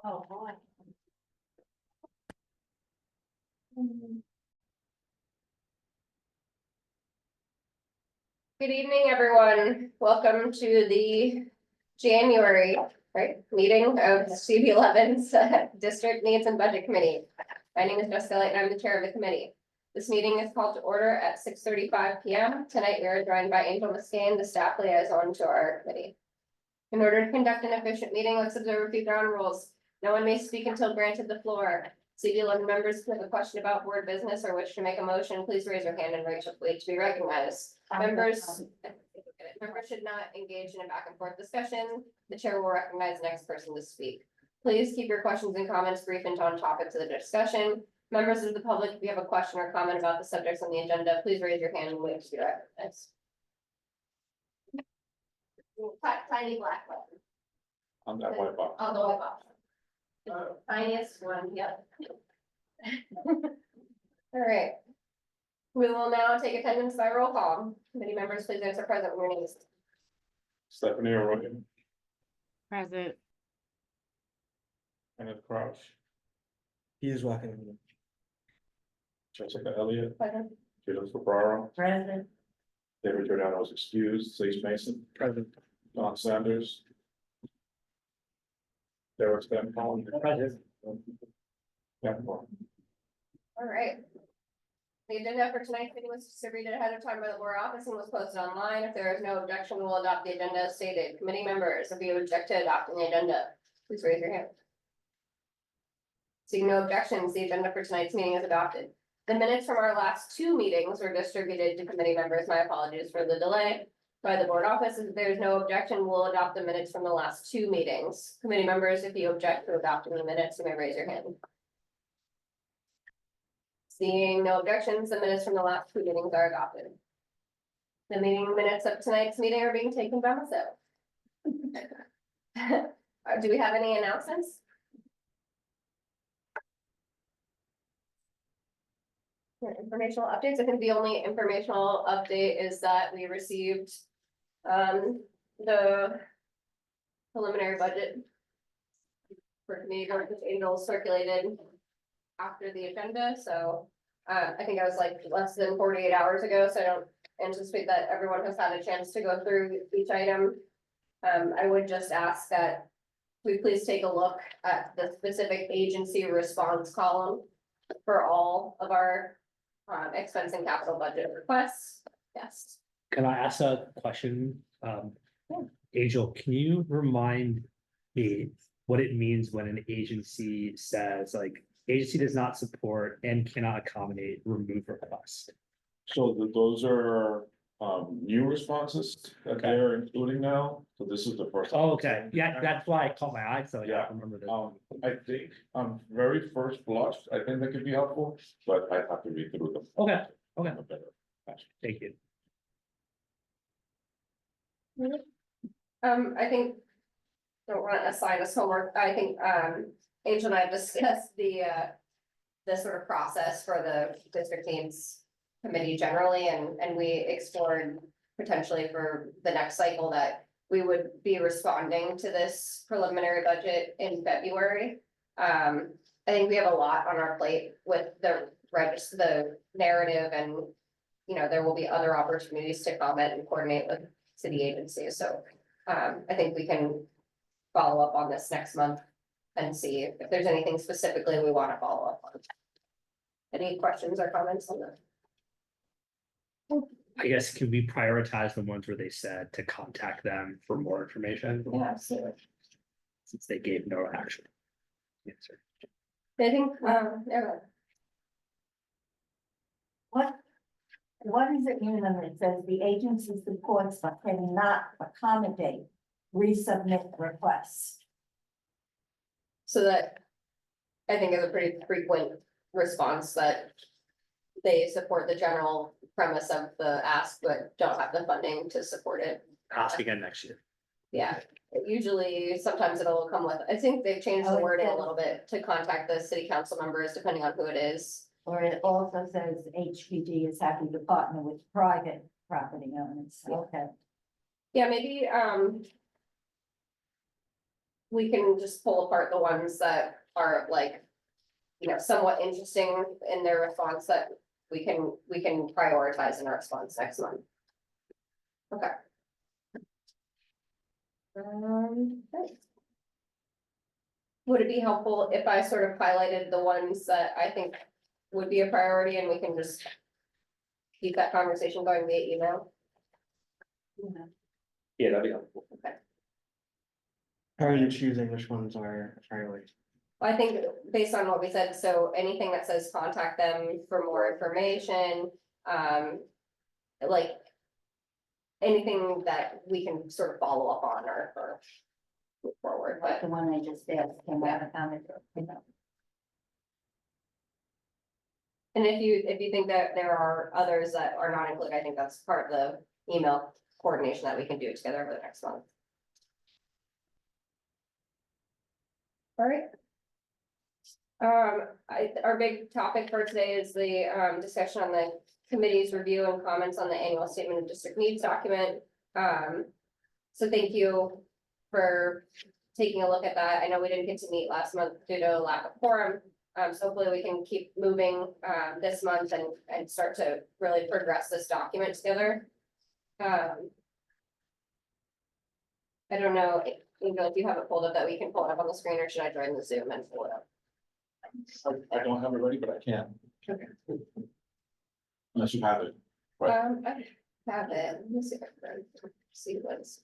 Oh, boy. Good evening, everyone. Welcome to the January, meeting of CB11's District Needs and Budget Committee. My name is Jessica Light and I'm the chair of the committee. This meeting is called to order at 6:35 p.m. Tonight, we are joined by Angel Muscane, the staff liaison to our committee. In order to conduct an efficient meeting, let's observe a few ground rules. No one may speak until granted the floor. CB11 members who have a question about board business or wish to make a motion, please raise your hand and wait to be recognized. Members should not engage in a back and forth discussion. The chair will recognize the next person to speak. Please keep your questions and comments brief and on topic to the discussion. Members of the public, if you have a question or comment about the subjects on the agenda, please raise your hand and wait to be recognized. Tiny black button. On that white box. On the white box. Tiniest one, yep. All right. We will now take attendance by roll call. Committee members, please answer present when your name is. Stephanie Arroyo, Present. Kenneth Crouch, He is walking. in. Jessica Elliott, Present. Judith Ferraro, Present. David Giordano is excused, Sage Mason, Present. Don Sanders. Derek Stanton. Present. Yeah, All right. The agenda for tonight's meeting was distributed ahead of time by the board office and was posted online. If there is no objection, we'll adopt the agenda as stated. Committee members, if you object to adopting the agenda, please raise your hand. Seeing no objections, the agenda for tonight's meeting is adopted. The minutes from our last two meetings were distributed to committee members. My apologies for the delay. By the board office, if there's no objection, we'll adopt the minutes from the last two meetings. Committee members, if you object to adopting the minutes, you may raise your hand. Seeing no objections, the minutes from the last two meetings are adopted. The meeting minutes of tonight's meeting are being taken by myself. Do we have any announcements? Informational updates. I think the only informational update is that we received the preliminary budget for committee work with Angel circulated after the agenda, so I think I was like less than 48 hours ago, so I don't anticipate that everyone has had a chance to go through each item. I would just ask that we please take a look at the specific agency response column for all of our expense and capital budget requests. Yes. Can I ask a question? Angel, can you remind me what it means when an agency says like, agency does not support and cannot accommodate remove request? So those are new responses that Okay. they're including now, so this is the first. Oh, okay, yeah, that's why I caught my eye, so yeah, I remember this. I think on very first blush, I think that could be helpful, but I have to read through them. Okay, okay. A better fashion. Thank you. I think. Don't want to assign us homework. I think Angel and I have discussed the sort of process for the district needs committee generally, and we explored potentially for the next cycle that we would be responding to this preliminary budget in February. I think we have a lot on our plate with the narrative, and there will be other opportunities to comment and coordinate with city agencies. So I think we can follow up on this next month and see if there's anything specifically we want to follow up on. Any questions or comments on that? I guess, can we prioritize the ones where they said to contact them for more information? Yeah, absolutely. Since they gave no action. Answer. I think, What does it mean when it says the agency supports but cannot accommodate resubmit requests? so that I think is a pretty frequent response that they support the general premise of the ask, but don't have the funding to support it. Ask again next year. Yeah, usually, sometimes it'll come with, I think they've changed the Oh, it wording a does. little bit to contact the city council members, depending on who it is. Or it also says HPD is happy to partner with private property owners. Yeah. Okay. Yeah, maybe, we can just pull apart the ones that are like, somewhat interesting in their response that we can prioritize in our response next month. Okay. Okay. Would it be helpful if I sort of highlighted the ones that I think would be a priority and we can just keep that conversation going via email? Yeah, that'd be helpful. How are you choosing which ones are priority? I think based on what we said, so anything that says contact them for more information, like anything that we can sort of follow up on or move forward, Like but the one I just did, came out of town, you know. and if you think that there are others that are not included, I think that's part of the email coordination that we can do together over the next month. All right. Our big topic for today is the discussion on the committee's review and comments on the annual statement of district needs document. So thank you for taking a look at that. I know we didn't get to meet last month due to a lack of quorum. So hopefully we can keep moving this month and start to really progress this document together. I don't know, if you have it pulled up that we can pull it up on the screen, or should I join the Zoom and pull it up? I don't have it ready, but I can. Okay. Unless you have it. Right. I have it. Let me see if I can see what's.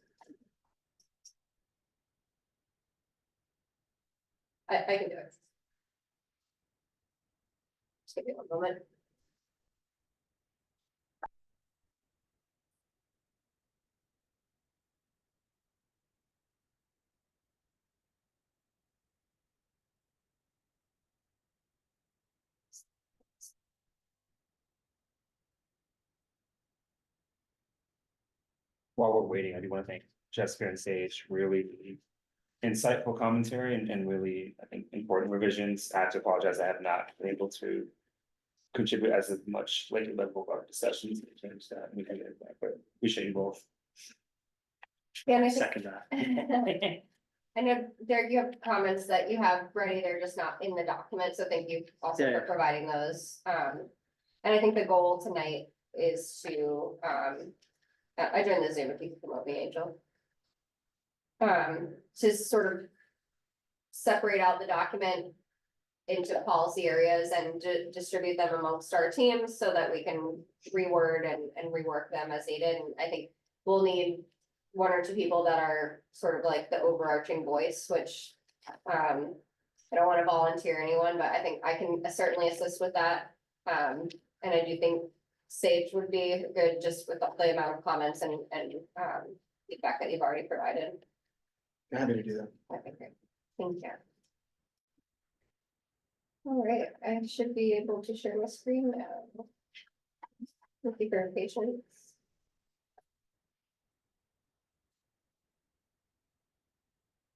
I can do it. Just give me one moment. While we're waiting, I do want to thank Jessica and Sage, really insightful commentary and really, I think, important revisions. I have to apologize, I have not been able to contribute as much later level of our discussions to change that. We can get that, but appreciate you both. Yeah, and I think, Second that. I know, Derek, you have comments that you have ready, they're just not in the document, so thank you also Yeah. for providing those. And I think the goal tonight is to, I joined the Zoom if you can promote me, Angel. To sort of separate out the document into policy areas and distribute them amongst our teams so that we can reword and rework them as needed. And I think we'll need one or two people that are sort of like the overarching voice, which I don't want to volunteer anyone, but I think I can certainly assist with that. And I do think Sage would be good just with the amount of comments and feedback that you've already provided. Happy to do that. Okay, great. Thank you. All right, I should be able to share my screen now. Thank you for your patience.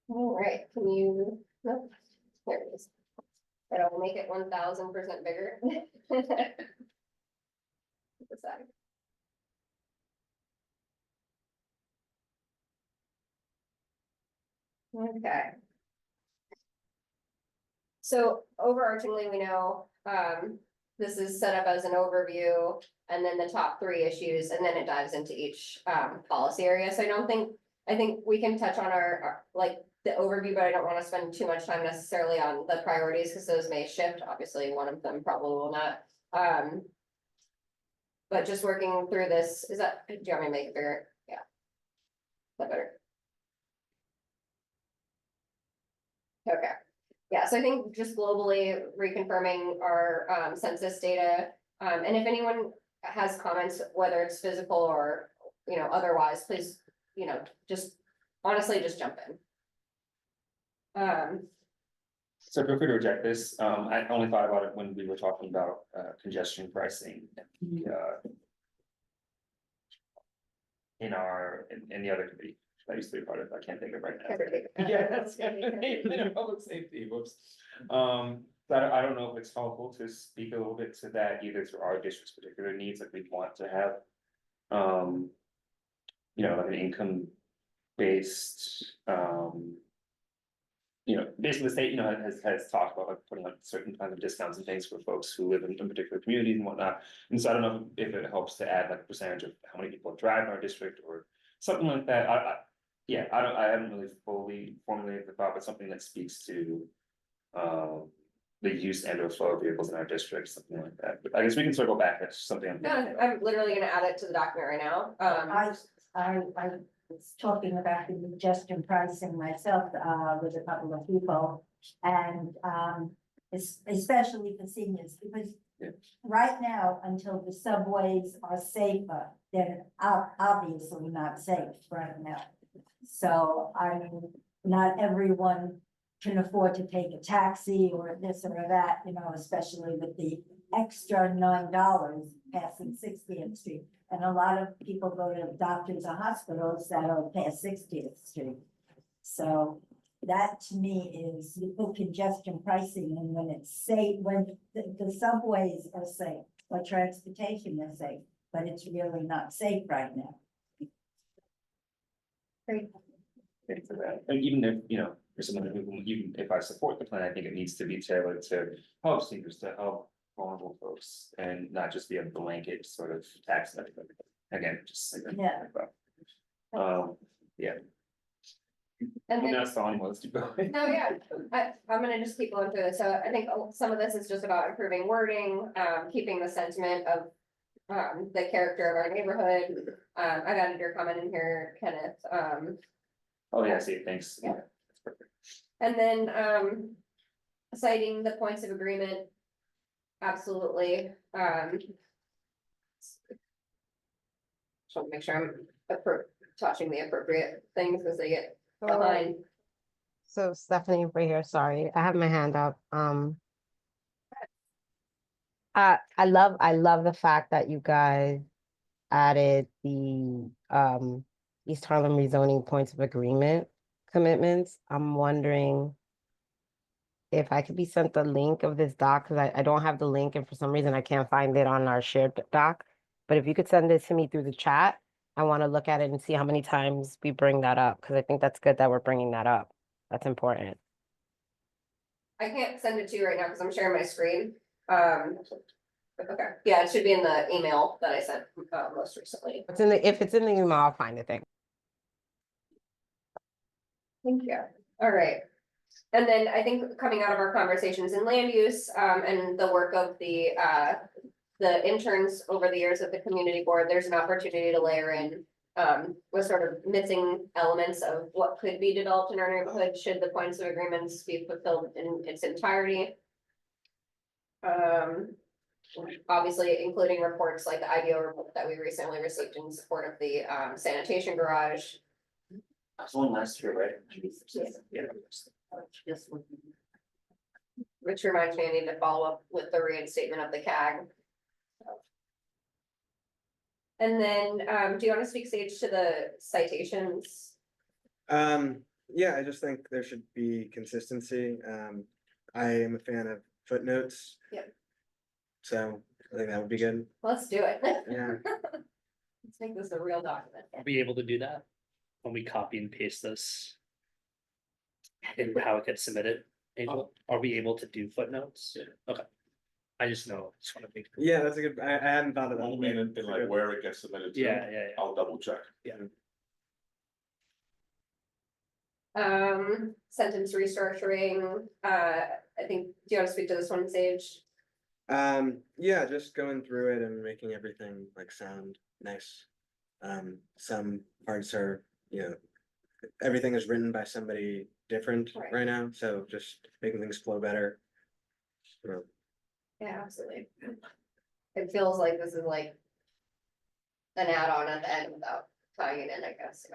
All right, can you, no, there it is. That'll make it 1000% bigger. Decide. Okay. So overarchingly, we know, this is set up as an overview and then the top 3 issues, and then it dives into each, policy area. So I think we can touch on our like the overview, but I don't want to spend too much time necessarily on the priorities because those may shift. Obviously, one of them probably will not. But just working through this, do you want me to make it bigger? Yeah. Is that better? Okay, yeah, so I think just globally reconfirming our census data, and if anyone has comments, whether it's physical or, otherwise, please, just honestly, just jump in. So feel free to reject this. I only thought about it when we were talking about congestion pricing. In the other committee, that used to be part of, I can't think of right now. Yeah, that's public safety, whoops. But I don't know if it's helpful to speak a little bit to that, either through our district's particular needs, like we want to have. Like an income based basically the state, has talked about like putting on certain kinds of discounts and things for folks who live in particular communities and whatnot. And so I don't know if it helps to add like a percentage of how many people drive in our district or something like that. I haven't really fully formulated the thought, but something that speaks to the use and or flow of vehicles in our district, something like that. But I guess we can circle back. That's something I'm No, thinking about. I'm literally gonna add it to the document right now. I was talking about the congestion pricing myself, with a couple of people. And, especially for seniors, because Yeah. right now, until the subways are safer, they're obviously not safe right now. So, I mean, not everyone can afford to take a taxi or this or that, especially with the extra $9 passing 60th Street. And a lot of people go to doctors or hospitals that are past 60th Street. So that to me is you put congestion pricing, and when it's safe, when the subways are safe, or transportation is safe, but it's really not safe right now. Great. Thanks for that. And even if, for someone who, even if I support the plan, I think it needs to be tailored to help seniors, to help vulnerable folks, and not just be a blanket sort of tax on everybody. Again, just. Yeah. Yeah. And I'm then, not stalling anymore, let's keep going. no, yeah, I'm gonna just keep going through this. So I think some of this is just about improving wording, keeping the sentiment of the character of our neighborhood. I've added your comment in here, Kenneth, Oh, yeah, I see, thanks. Yeah. That's perfect. and then citing the points of agreement. Absolutely, just want to make sure I'm touching the appropriate things as they get behind. So Stephanie, right here, sorry, I have my hand up. I love the fact that you guys added the East Harlem rezoning points of agreement commitments. I'm wondering if I could be sent the link of this doc, because I don't have the link and for some reason I can't find it on our shared doc. But if you could send it to me through the chat, I want to look at it and see how many times we bring that up, because I think that's good that we're bringing that up. That's important. I can't send it to you right now because I'm sharing my screen. Okay, yeah, it should be in the email that I sent most recently. If it's in the email, I'll find it there. Thank you. All right. And then I think coming out of our conversations in land use, and the work of the interns over the years at the community board, there's an opportunity to layer in with sort of missing elements of what could be developed in our neighborhood, should the points of agreements be fulfilled in its entirety. Obviously, including reports like the IDO report that we recently received in support of the sanitation garage. That was one last year, right? Yeah. Which reminds me, I need to follow up with the reinstatement of the CAG. And then, do you want to speak, Sage, to the citations? Yeah, I just think there should be consistency. I am a fan of footnotes. Yep. So I think that would be good. Let's do it. Yeah. Let's make this a real document. Are we able to do that when we copy and paste this? And how it gets submitted, Angel? Are we able to do footnotes? Okay. I just know, just want to make. Yeah, that's a good, I hadn't thought of that. I mean, in like where it gets submitted to. Yeah. I'll double check. Sentence restructuring, I think, do you want to speak to this one, Sage? Yeah, just going through it and making everything like sound nice. Some parts are, everything is written by somebody different Right. right now, so just making things flow better. Yeah, absolutely. It feels like this is like an add-on at the end without tying it in, I guess.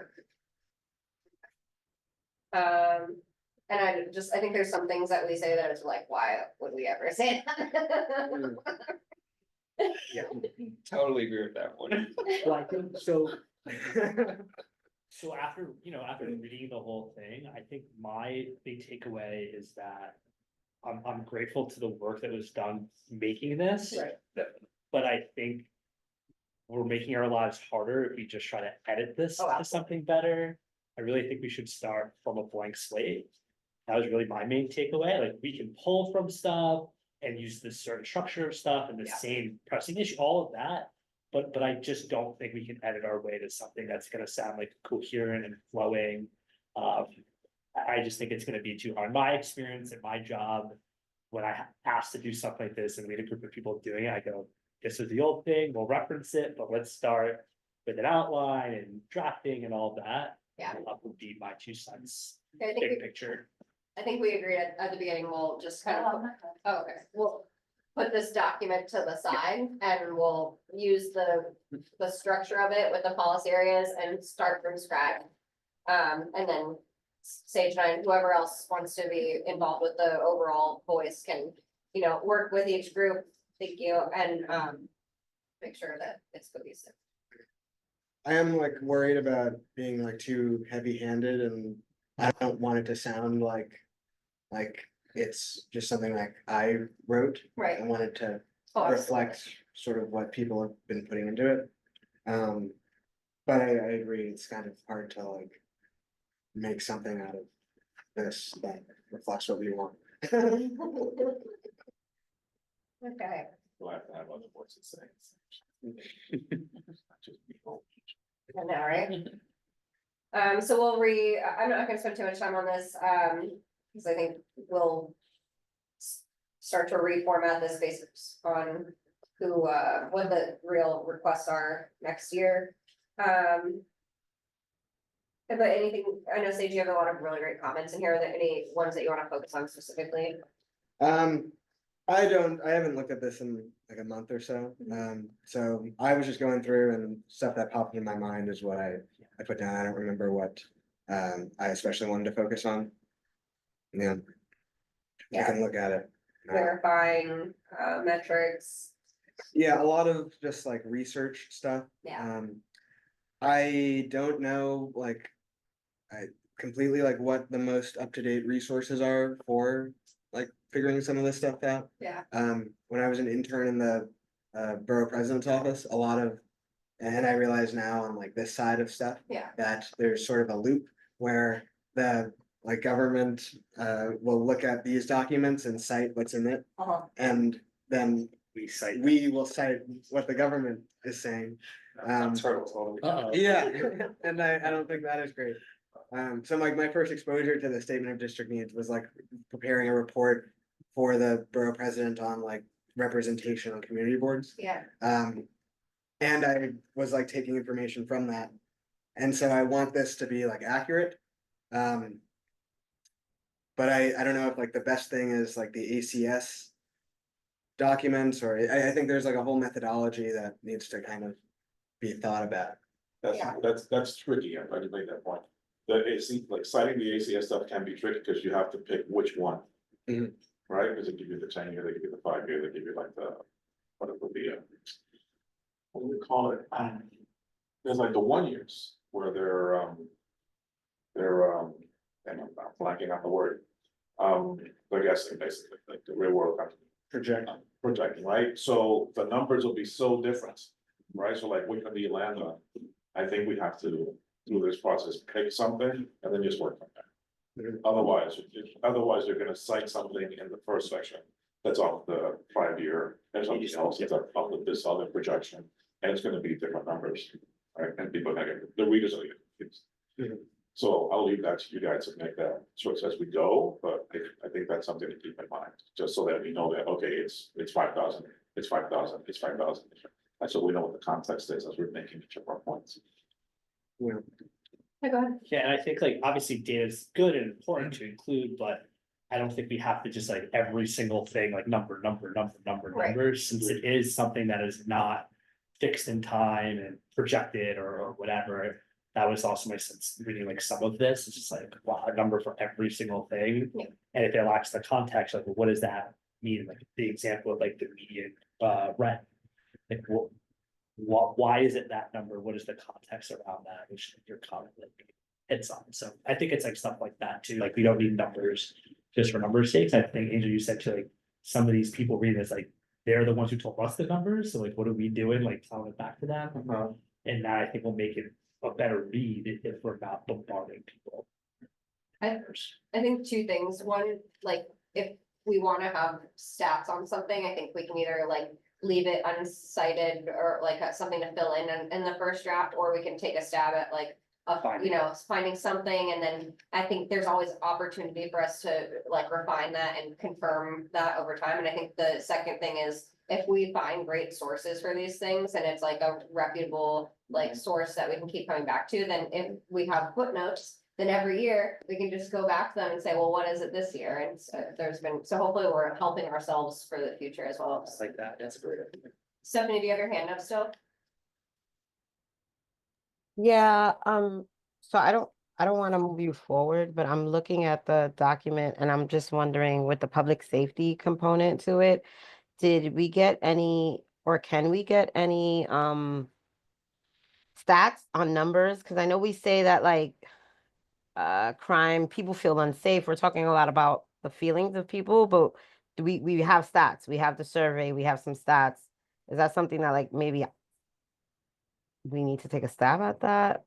And I think there's some things that we say that it's like, why would we ever say that? Yeah, totally agree with that one. Well, I think so. So after reading the whole thing, I think my big takeaway is that I'm grateful to the work that was done making this. Right. But I think we're making our lives harder if we just try to edit this Oh, to absolutely. something better. I really think we should start from a blank slate. That was really my main takeaway, like, we can pull from stuff and use the certain structure of stuff and the Yeah. same pressing issue, all of that. But I just don't think we can edit our way to something that's gonna sound like coherent and flowing. I just think it's gonna be too hard. My experience in my job, when I asked to do stuff like this and we had a group of people doing it, I go, this is the old thing, we'll reference it, but let's start with an outline and drafting and all that. Yeah. That would be my 2 cents, I think, big picture. I think we agreed at the beginning, we'll just kind of, oh, okay, we'll put this document to the side and we'll use the structure of it with the policy areas and start from scratch. And then Sage and I, whoever else wants to be involved with the overall voice can, work with each group. Thank you, and make sure that it's cohesive. I am like worried about being like too heavy-handed, and I don't want it to sound like it's just something like I wrote. Right. I want it to Oh, reflect sort of what people have been putting into it. But I agree, it's kind of hard to like make something out of this that reflects what we want. Okay, We'll have to have other voices saying. Just be all- I know, right? So I'm not gonna spend too much time on this, because I think we'll start to reformat this based on what the real requests are next year. But anything, I know, Sage, you have a lot of really great comments in here. Are there any ones that you wanna focus on specifically? I haven't looked at this in like a month or so. So I was just going through, and stuff that popped in my mind is what I put down. I don't remember what I especially wanted to focus on. Yeah. I Yeah. can look at it. Verifying, metrics, Yeah, a lot of just like research stuff. yeah, I don't know, like, I completely like what the most up-to-date resources are for like figuring some of this stuff out. yeah, When I was an intern in the borough president's office, a lot of, and I realize now on like this side of stuff, yeah, that there's sort of a loop where the like government will look at these documents and cite what's in it, and then we will cite what the government is saying. Turtles all the way. Uh-oh. Yeah, and I don't think that is great. So like my first exposure to the statement of district needs was like preparing a report for the borough president on like representation on community boards. yeah, And I was like taking information from that. And so I want this to be like accurate. But I don't know if like the best thing is like the ACS documents, or I think there's like a whole methodology that needs to kind of be thought about. Yeah. That's tricky, I can make that point. The AC, like citing the ACS stuff can be tricky, because you have to pick which one. Mhm. Right, because they give you the 10-year, they give you the 5-year, they give you like what it would be, what do we call it? There's like the 1 years where and I'm blanking on the word. They're guessing basically, like the real world projecting, right? So the numbers will be so different, right? So like, which one do you land on? I think we have to, through this process, pick something and then just work on that. Otherwise, you're gonna cite something in the first section that's off the 5-year, and something else that's off of this other projection, and it's gonna be different numbers, right? And people are gonna, the readers are gonna get confused. So I'll leave that to you guys to make that choice as we go, but I think that's something to keep in mind, just so that we know that, okay, it's 5,000, it's 5,000, it's 5,000. And so we know what the context is as we're making each of our points. Yeah. Hey, go ahead. Yeah, and I think like obviously data is good and important to include, but I don't think we have to just like every single thing like number, Right. since it is something that is not fixed in time and projected or whatever. That was also my sense reading like some of this, it's just like, wow, a number for every single thing. Yeah. And if it lacks the context, like, well, what does that mean? Like the example of like the median rent. Like why is it that number? What is the context around that? Which your comment like hits on. So I think it's like stuff like that too. Like we don't need numbers just for numbers' sakes. I think Angel, you said to like some of these people reading this, like they're the ones who told us the numbers. So like, what are we doing? Like telling it back to them. And now I think we'll make it a better read if we're not bombarding people. I think two things. One, like, if we wanna have stats on something, I think we can either like leave it uncited or like something to fill in the first draft, or we can take a stab at like you know, finding something, and then I think there's always opportunity for us to like refine that and confirm that over time. And I think the second thing is if we find great sources for these things and it's like a reputable like source that we can keep coming back to, then if we have footnotes, then every year we can just go back to them and say, well, what is it this year? And so so hopefully we're helping ourselves for the future as well. Just like that, that's a great idea. Stephanie, do you have your hand up still? Yeah, so I don't want to move you forward, but I'm looking at the document and I'm just wondering with the public safety component to it, did we get any, or can we get any, stats on numbers? Because I know we say that like, crime, people feel unsafe. We're talking a lot about the feelings of people, but do we have stats, we have the survey, we have some stats. Is that something that like maybe we need to take a stab at that?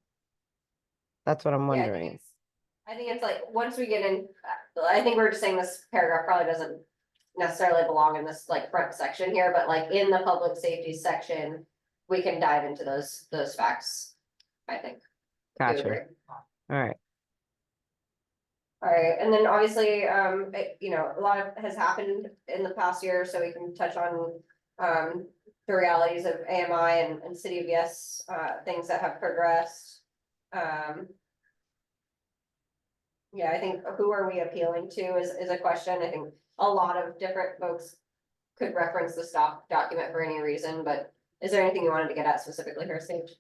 That's what I'm Yeah, wondering. I think it's like, once we get in, I think we're just saying this paragraph probably doesn't necessarily belong in this like front section here, but like in the public safety section, we can dive into those facts, I think. Do you agree? Gotcha. All right. All right, and then obviously, you know, a lot has happened in the past year, so we can touch on, the realities of AMI and City of Yes, things that have progressed. Yeah, I think who are we appealing to is a question. I think a lot of different folks could reference the stock document for any reason, but is there anything you wanted to get at specifically here, Sage?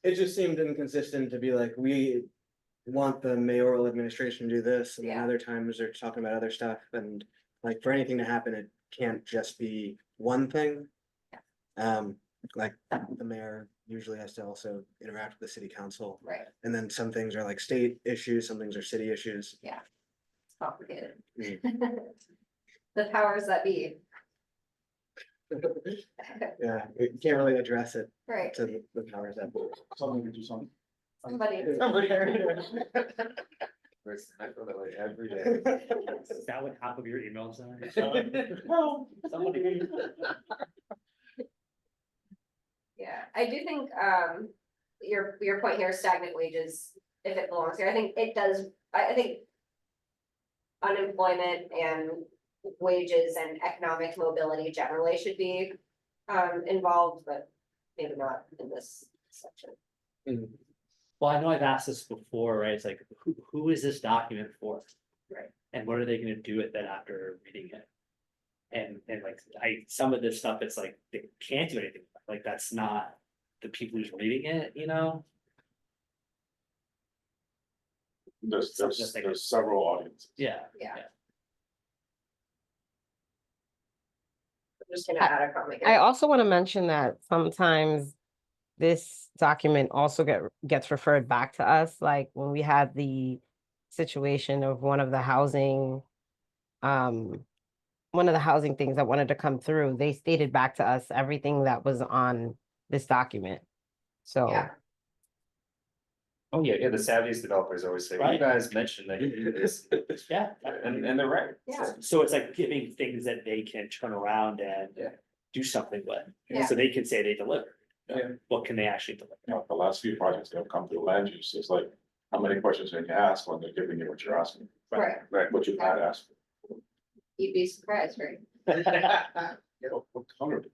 It just seemed inconsistent to be like, we want the mayoral administration to do this, and then Yeah. other times they're talking about other stuff, and like for anything to happen, it can't just be one thing. Like the mayor usually has to also interact with the city council, Right, and then some things are like state issues, some things are city issues. it's complicated. Mm. The powers that be, Yeah, it can't really address it right, to the powers that be. Something to do something. somebody. I feel that way every day. Is that what half of your emails are? Somebody. Yeah, I do think, your point here, stagnant wages, if it belongs here, I think it does, I think. Unemployment and wages and economic mobility generally should be, involved, but maybe not in this section. Well, I know I've asked this before, right? It's like, who is this document for? Right. And what are they gonna do with it after reading it? And like, some of this stuff, it's like, they can't do anything, like, that's not the people who's reading it, you know? There's Something to think of. there's several audiences. Yeah. Yeah. I'm just gonna add a comment. I also want to mention that sometimes this document also gets referred back to us, like when we had the situation of one of the housing things that wanted to come through, they stated back to us everything that was on this document. So Yeah. Oh, yeah, the savviest developers always say, well, you Right. guys mentioned that you do this, Yeah. and they're right. Yeah. So it's like giving things that they can turn around and Yeah. do something with. Yeah. So they can say they delivered. Yeah. What can they actually deliver? You know, the last few projects that have come through land use, it's like, how many questions can you ask when they're giving you what you're asking? Right, Right. What you had asked. you'd be surprised, right? You know, what color?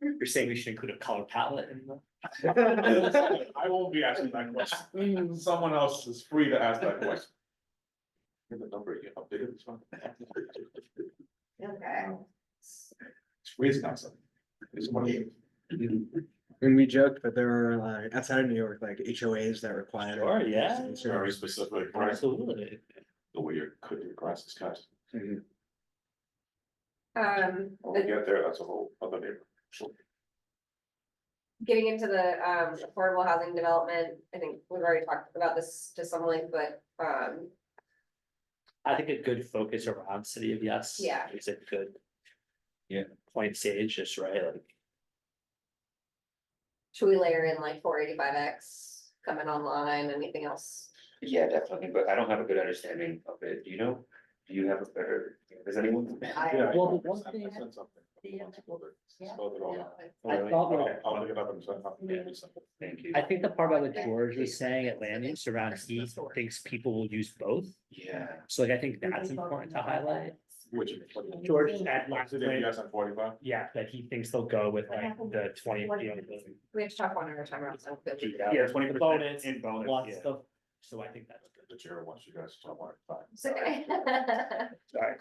You're saying we should include a color palette in the. I won't be asking that question. Someone else is free to ask that question. Here's the number again, how big is this one? Okay. It's freezing outside. It's one of you. And we joked that there are outside of New York, like HOAs that require. Sure, yeah. certain Very services. specific, right? Absolutely. The way your grass is cut. Mhm. When we get there, that's a whole other neighborhood. Getting into the affordable housing development, I think we've already talked about this to some length, but I think a good focus around City of Yes. Yeah. Is a good. Yeah. Point stage, just right, like, should we layer in like 485X? coming online, anything else? Yeah, definitely, but I don't have a good understanding of it, do you know? Do you have a better, does anyone? Yeah. Well, the I one sent- thing- I sent something. Yeah. Spelled it Yeah. all out. I thought I'll look it up and send it. Thank you. I think the part about what George was saying at land use around he thinks people will use both. Yeah, So like, I think that's important to highlight. Which. George at last City of Yes on 45. yeah, that he thinks they'll go with like the 20. We have to talk one at a time. or else I'm good. yeah, 20% Bonus in bonus, Plus yeah. the, so I think that's good. The chair wants you guys to talk about it. Fine. It's okay. Sorry.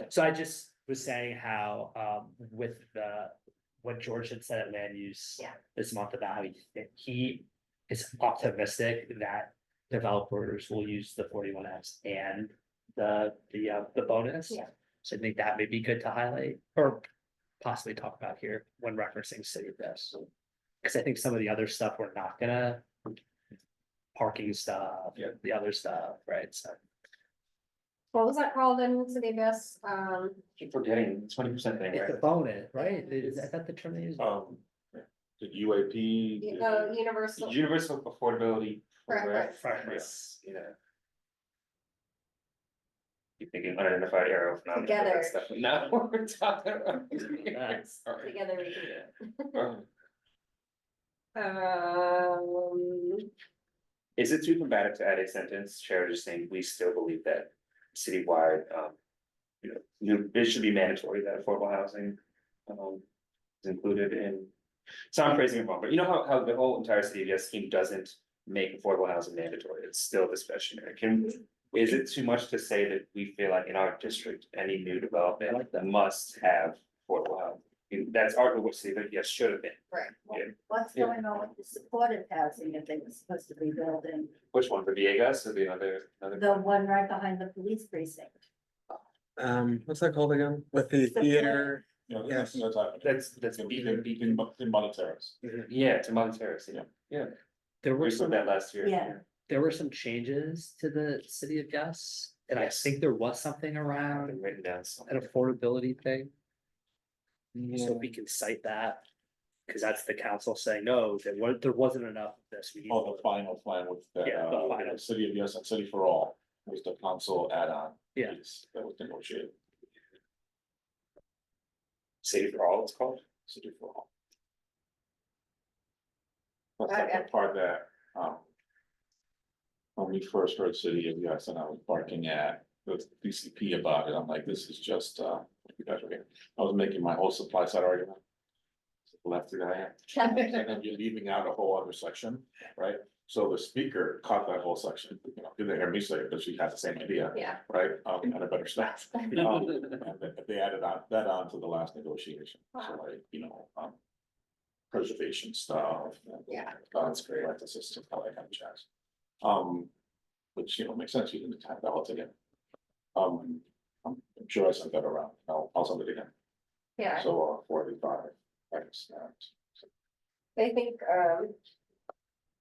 So I just was saying how, with what George had said at land use. Yeah. This month about how he is optimistic that developers will use the 41Ms and the bonus. Yeah. So I think that may be good to highlight or possibly talk about here when referencing city of this. Cause I think some of the other stuff we're not gonna. Parking stuff, Yeah. the other stuff, right? So. What was that called in City of Yes? Keep forgetting 20% thing, It's a right? bonus, right? Is that the term they use? The UAP. Universal. Universal affordability. Preference. Preference, yeah. Keep thinking unidentified arrow. phenomena, Together. that's definitely not what we're talking about. Sorry. Together we can do it. Um, Um, Is it too combative to add a sentence, Chair, just saying, we still believe that citywide, it should be mandatory that affordable housing. Is included in, so I'm phrasing it wrong, but you know how the whole entire city of Yes scheme doesn't make affordable housing mandatory, it's still discretionary, is it too much to say that we feel like in our district, any new development must have affordable housing? That's arguably what city of Yes should have been, right. Yeah. What's Yeah. going on with the supportive housing that they were supposed to be building? which one, for Viegas or the other? The one right behind the police precinct. What's that called again? With the theater? Yes. That's In beacon, Terrace. yeah, to Mon Terrace, yeah, There we were put some, that last year. Yeah. there were some changes to the city of Yes. And I Yes. think there was something I've around been written down an somewhere. affordability thing. Yeah. So we can cite that. Cause that's the council saying, no, there wasn't enough of this. We need Oh, more." the final plan with the, Yeah, the final. City of Yes and City for All was the council add-on. Yeah. piece That was negotiated, City for all, it's called. City for All. That's Okay. like the part that, when we first heard City of Yes, and I was barking at the DCP about it, I'm like, this is just, you guys were getting, I was making my whole supply side argument. Left it, I am. And then you're leaving out a whole other section, right? So the speaker caught that whole section, didn't hear me say it, but she had the same idea, Yeah. right? Had a better staff. And they added that on to the last negotiation, so like, preservation stuff. Yeah. That's great, like the system, all that kind of jazz. Which, makes sense, you didn't tap ballots again. I'm sure I sent that around, I'll send it again, Yeah, so, 45. Thanks. I think,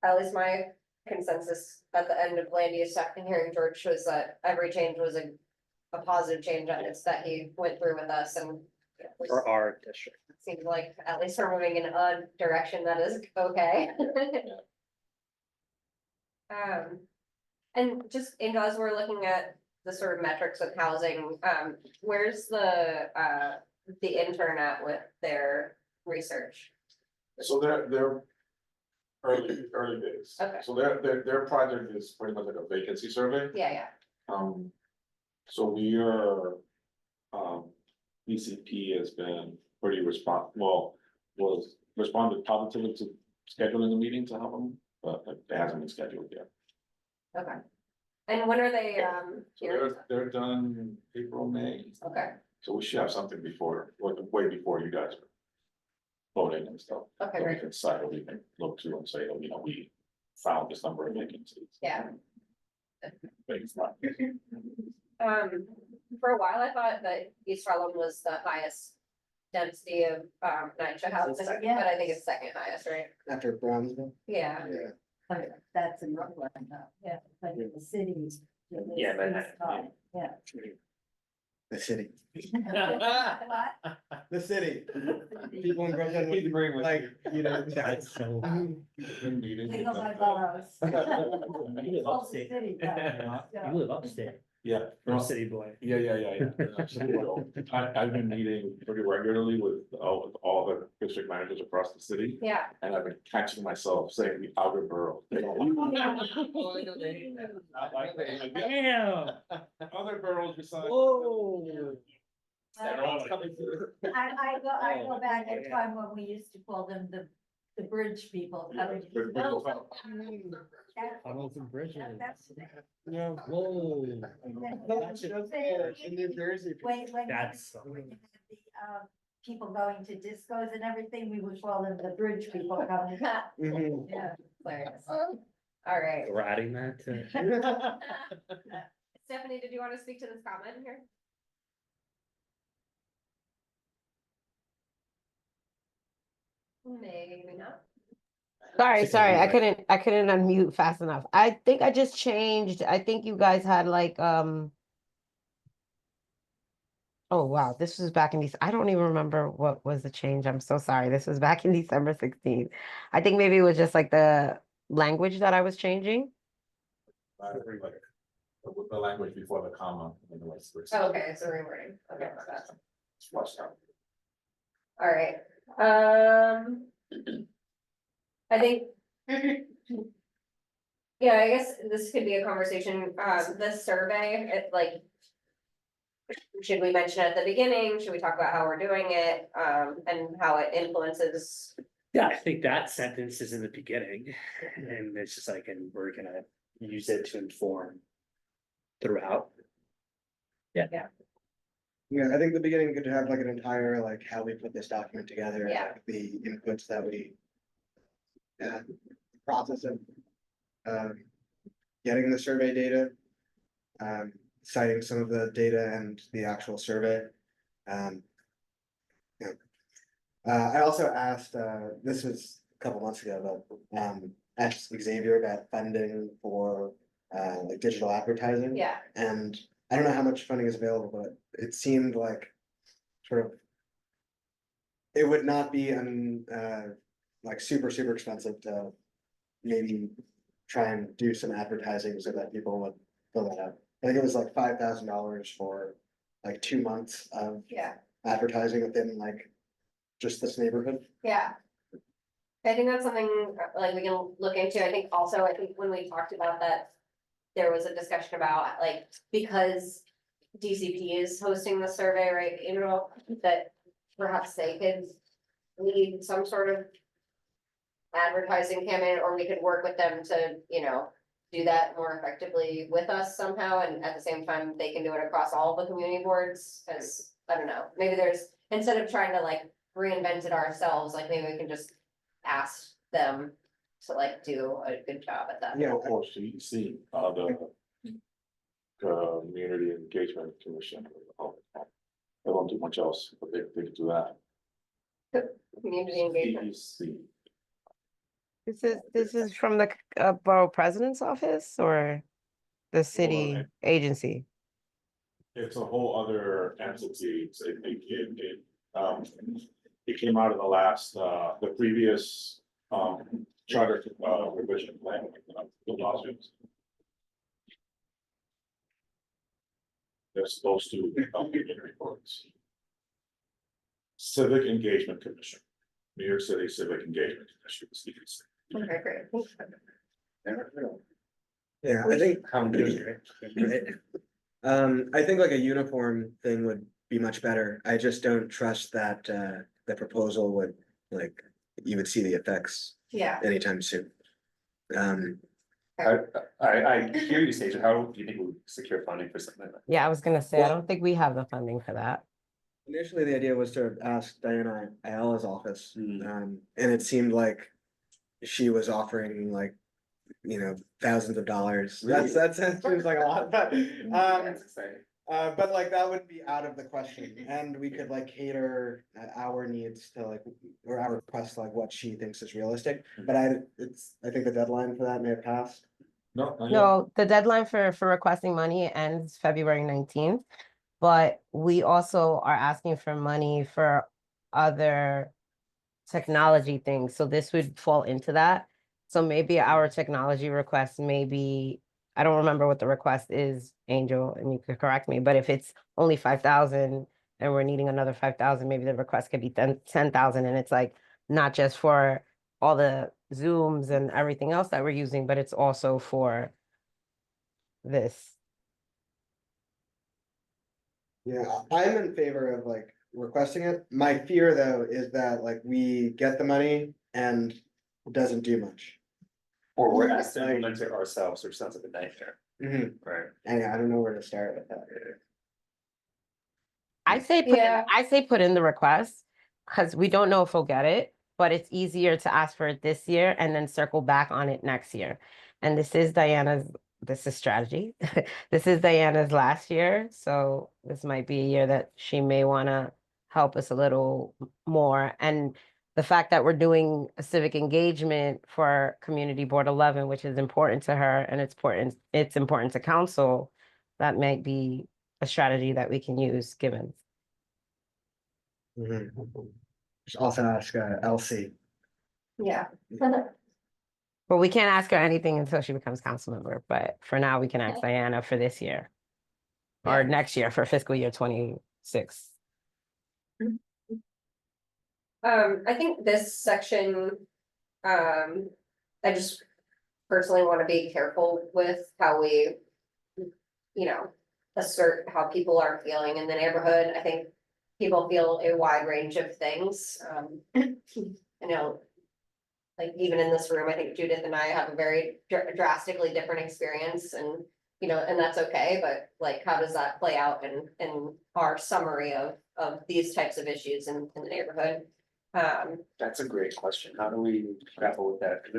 at least my consensus at the end of land use second hearing, George, was that every change was a positive change, and it's that he went through with us and. For our district. Seems like at least we're moving in a direction that is okay. And just, as we're looking at the sort of metrics of housing, where's the intern at with their research? So they're early days. Okay. So their project is pretty much like a vacancy survey. Yeah, So we are, BCP has been pretty was responded positively to scheduling a meeting to help them, but like, it hasn't been scheduled yet. okay. And when are they, So here? they're done April, May, Okay, so we should have something before, way before you guys are voting and stuff. okay, That we great, can cite, or we can look to and say, oh, we found this number of vacancies. yeah. But it's not. For a while, I thought that East Harlem was the highest density of, NYCHA housing, but I think it's second highest, right? After Brownsville? Yeah, Yeah. But that's in Brooklyn, yeah, but in the cities. Yeah, Manhattan, Yeah. The city, What? the city. People in Brooklyn Keep the brain would with like, you know. That's so. Think of my boroughs. You live All the upstate. city does, You live upstate, Yeah. you're a city boy. Yeah. Absolutely. I've been meeting pretty regularly with all the district managers across the city, Yeah. and I've been catching myself saying the outer borough. They don't like Damn. other boroughs besides. Whoa. Everyone's coming through. I go back in time when we used to call them the bridge people. Tunnels and bridges. Yeah. Whoa. In New Jersey. When That's. when you had the, people going to discos and everything, we would call them the bridge people coming. Mhm. Yeah. Hilarious. All right. We're adding that to. Stephanie, did you want to speak to this comment here? Maybe not. Sorry, I Right. couldn't unmute fast enough. I think I just changed, I think you guys had like, oh wow, this was back in these, I don't even remember what was the change. I'm so sorry. This was back in December 16th. I think maybe it was just like the language that I was changing. With the language before the comma. and the rest of it. Oh, okay, so rewording. Okay, that's It's flushed out. all right. I think. Yeah, I guess this could be a conversation, this survey, it like. Should we mention it at the beginning? Should we talk about how we're doing it, and how it influences? Yeah, I think that sentence is in the beginning, and it's just like, and we're gonna use it to inform throughout. Yeah, I think the beginning could have like an entire, like how we put this document together. Yeah. Like, the inputs that we. Process of. Getting the survey data. Citing some of the data and the actual survey. Yeah. I also asked, this was a couple months ago, but, asked Xavier about funding for, like digital advertising. Yeah, And I don't know how much funding is available, but it seemed like sort of. It would not be, like super expensive to maybe try and do some advertising so that people would fill that out. I think it was like $5,000 for like 2 months of yeah, advertising within like just this neighborhood. yeah. I think that's something like we can look into. I think also, I think when we talked about that. There was a discussion about like, because DCP is hosting the survey, right, April, that perhaps they could lead some sort of. Advertising campaign, or we could work with them to, do that more effectively with us somehow, and at the same time, they can do it across all the community boards, cause I don't know, maybe there's, instead of trying to like reinvent it ourselves, like maybe we can just ask them to like do a good job at that. Yeah. Of course, you see, the Community Engagement Commission. They won't do much else, but they could do that. Community engagement. CEC. This is from the borough president's office or the city agency? It's a whole other entity. It came out of the last, the previous, charter, revision plan, the lawsuits. They're supposed to become community reports. Civic Engagement Commission, New York City Civic Engagement Commission. Okay, great. Yeah, I think. I think like a uniform thing would be much better. I just don't trust that the proposal would, like, you would see the effects Yeah, anytime soon. I hear you, Sage, how do you think we would secure funding for something like that? Yeah, I was gonna say, I Well- don't think we have the funding for that. Initially, the idea was to ask Diana Ayala's office, Hmm. and it seemed like she was offering like, thousands of dollars. That seems like a lot, but, That's exciting. but like that would be out of the question, and we could like cater our needs to like, or our requests, to, like what she thinks is realistic, but I think the deadline for that may have passed. No, not yet. No, the deadline for requesting money ends February 19th. but we also are asking for money for other technology things, so this would fall into that. So maybe our technology request may be, I don't remember what the request is, Angel, and you could correct me, but if it's only 5,000 and we're needing another 5,000, maybe the request could be 10,000, and it's like not just for all the Zooms and everything else that we're using, but it's also for this. Yeah, I'm in favor of like requesting it. My fear though is that like we get the money and it doesn't do much. Or we're asked to implement it ourselves, which sounds like a nightmare, Mhm. right? And I don't know where to start with that. Yeah. I say put in the request, because we don't know if we'll get it, but it's easier to ask for it this year and then circle back on it next year. And this is strategy. This is Diana's last year, so this might be a year that she may wanna help us a little more. And the fact that we're doing a civic engagement for Community Board 11, which is important to her and it's important to council, that might be a strategy that we can use given. Mhm. Just also ask Elsie. Yeah. But we can't ask her anything until she becomes council member, but for now, we can ask Diana for this year. Or Yeah. next year for fiscal year 26. I think this section, I just personally want to be careful with how we, assert how people are feeling in the neighborhood. I think people feel a wide range of things. I know, like even in this room, I think Judith and I have a very drastically different experience and, and that's okay, but like, how does that play out in our summary of these types of issues in the neighborhood? That's a great question. How do we grapple with that? 'Cause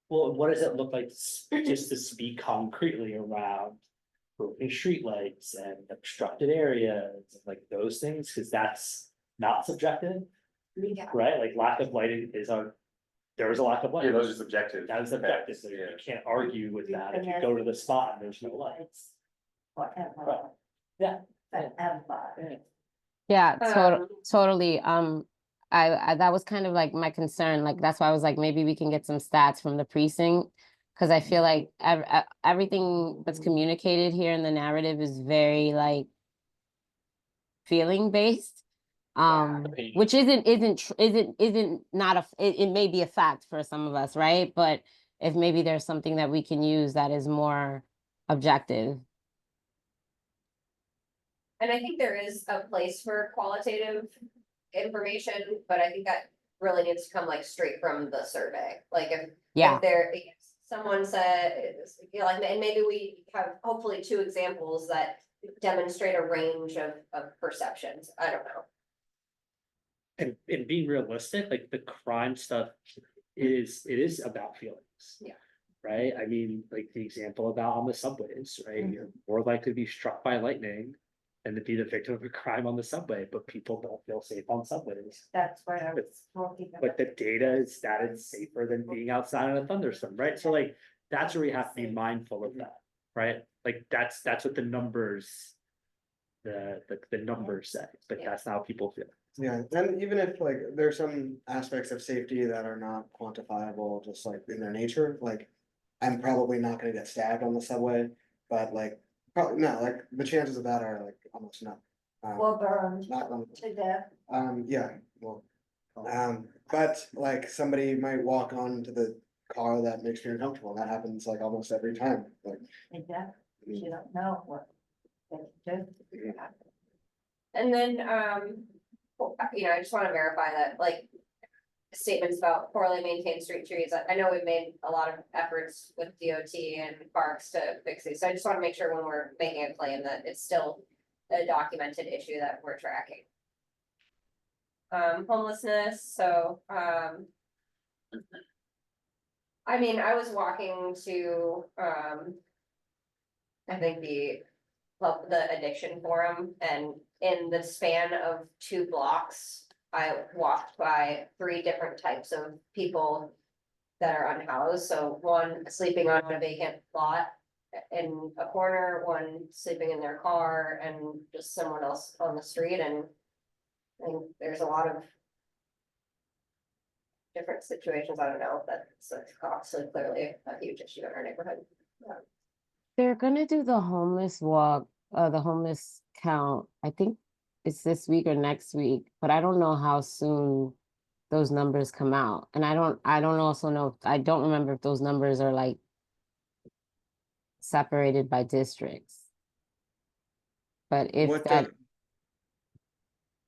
Well, what does it look like just to speak concretely around broken streetlights and obstructed areas, like those things, because that's not subjective, Yeah. right? Like lack of lighting there was a lack of Yeah, lighting. those are subjective. That is subjective, so you can't argue with that if you go to the spot and there's no lights. Whatever. Yeah. Forever. Yeah, Um, totally. I that was kind of like my concern. Like that's why I was like, maybe we can get some stats from the precinct. Cause I feel like everything that's communicated here in the narrative is very like feeling based. opinion. Which isn't not it may be a fact for some of us, right? But if maybe there's something that we can use that is more objective. And I think there is a place for qualitative information, but I think that really needs to come like straight from the survey. Like Yeah. if someone said, like, and maybe we have hopefully two examples that demonstrate a range of perceptions. I don't know. And being realistic, like the crime stuff it is about feelings. Yeah. Right? I mean, like the example about on the subways, right? You're more likely to be struck by lightning than to be the victim of a crime on the subway, but people don't feel safe on subways. That's what I was talking about. But the data is that it's safer than being outside in a thunderstorm, right? So like, that's where we have to be mindful of that, right? Like, that's what the numbers. The numbers say, but that's not how people feel. Yeah, and even if like there's some aspects of safety that are not quantifiable, just like in their nature, like. I'm probably not gonna get stabbed on the subway, but like, probably not, like, the chances of that are like almost none. Or burned Not, to death. yeah, well, but like somebody might walk onto the car that makes me uncomfortable, and that happens like almost every time, like. Exactly. You don't know what they do. And then, I just want to verify that, like, statements about poorly maintained street trees. I know we've made a lot of efforts with DOT and parks to fix these, so I just want to make sure when we're making a claim that it's still a documented issue that we're tracking. Homelessness, so, I mean, I was walking to, I think the addiction forum, and in the span of 2 blocks, I walked by 3 different types of people that are unhoused. So one sleeping on a vacant lot, in a corner, one sleeping in their car, and just someone else on the street, and there's a lot of different situations, I don't know, that's obviously clearly a huge issue in our neighborhood. They're gonna do the homeless walk, the homeless count. I think it's this week or next week, but I don't know how soon those numbers come out. And I don't also know, I don't remember if those numbers are like separated by districts. But if What that,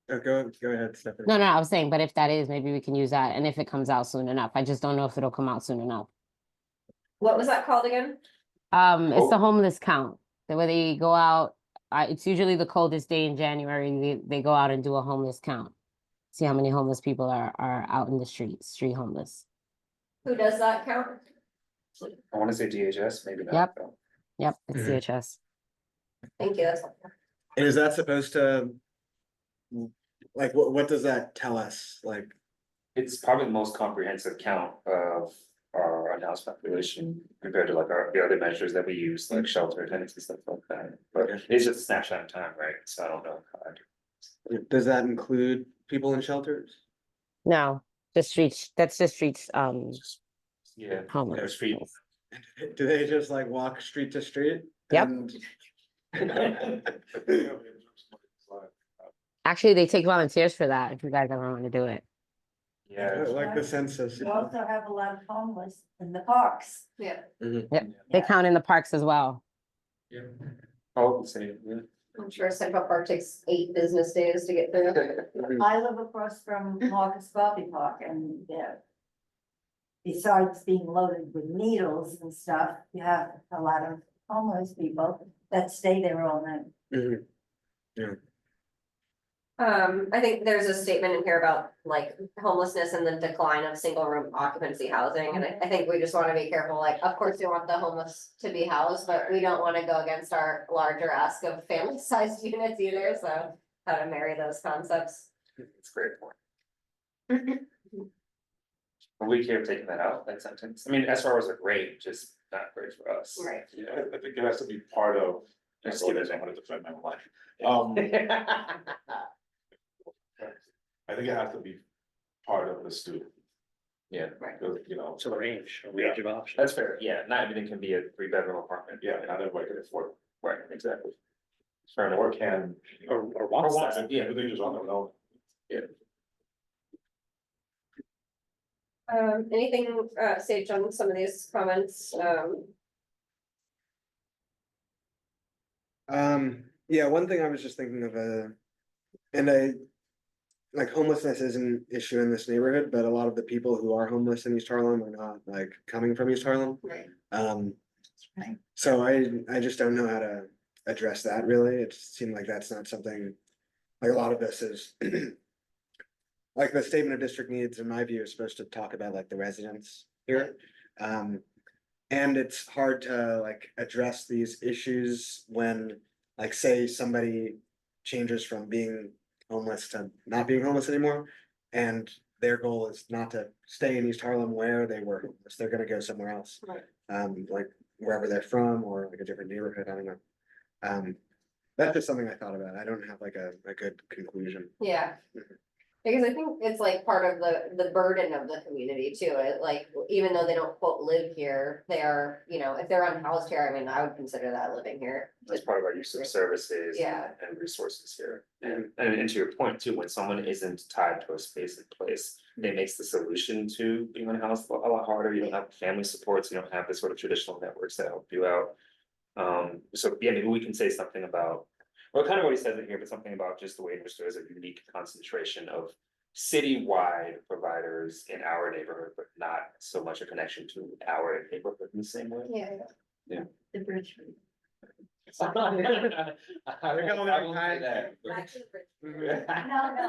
go ahead, Stephanie. no, I was saying, but if that is, maybe we can use that. And if it comes out soon enough, I just don't know if it'll come out soon enough. What was that called again? It's the Oh. homeless count, the way they go out, it's usually the coldest day in January, they go out and do a homeless count. See how many homeless people are out in the streets, street homeless. Who does that count? I wanna say DHS, maybe not. Yep. though. Yep, it's Mhm. CHS. Thank you, that's helpful. And is that supposed to? Like, what does that tell us? Like, It's probably the most comprehensive count of our unhoused population compared to like the other measures that we use, like shelter attendance and stuff like that. But it's just a snapshot in time, right? So I don't know. does that include people in shelters? No, the streets, that's the streets, Yeah. homeless. street. Do they just like walk street to street? Yep. And- Actually, they take volunteers for that, if you guys ever want to do it. Yeah. Like the census. We also have a lot of homeless in the parks. Yeah, They count in the parks as well. Oh, same, yeah. I'm sure Central Park takes 8 business days to get through. I live across from Marcus Coffee Park and besides being loaded with needles and stuff, you have a lot of homeless people that stay there all night. Mhm. I think there's a statement in here about like homelessness and the decline of single room occupancy housing, and I think we just wanna be careful, like, of course, we want the homeless to be housed, but we don't wanna go against our larger ask of family sized units either, so how to marry those concepts. It's a great point. But we care taking that out, that sentence. I mean, as far as a rate, just not great for us. Right. Yeah, I think it has to be part of, Just I give it- want to defend my life. I think it has to be part of the student. Yeah. Because, you know, So range Yeah. of options. That's fair, yeah, not everything can be a 3-bedroom apartment. yeah, not everybody can afford Right, exactly. it, or can. Or Or wants wants that. it, yeah, they just want to know. Anything, Sage, on some of these comments, Yeah, one thing I was just thinking of, like homelessness is an issue in this neighborhood, but a lot of the people who are homeless in East Harlem are not like coming from East Harlem. right, So I just don't know how to address that really. It seemed like that's not something, like a lot of this is. Like the statement of district needs, in my view, is supposed to talk about like the residents here. And it's hard to like address these issues when, like, say somebody changes from being homeless to not being homeless anymore. And their goal is not to stay in East Harlem where they were homeless, they're gonna go somewhere else. Right. Like wherever they're from or like a different neighborhood, I don't know. That's just something I thought about. I don't have like a good conclusion. yeah. Because I think it's like part of the burden of the community too, like, even though they don't quote live here, they are, you know, if they're unhoused here, I mean, I would consider that living here. That's part of our use of services. Yeah. And resources here. And to your point too, when someone isn't tied to a space and place, it makes the solution to being unhoused a lot harder. You don't have family supports, you don't have the sort of traditional networks that help you out. So yeah, maybe we can say something about, well, it kind of already says it here, but something about just the way in which there is a unique concentration of citywide providers in our neighborhood, but not so much a connection to our neighborhood in the same way. Yeah. The bridge. They're going like Back that. to the bridge. No, I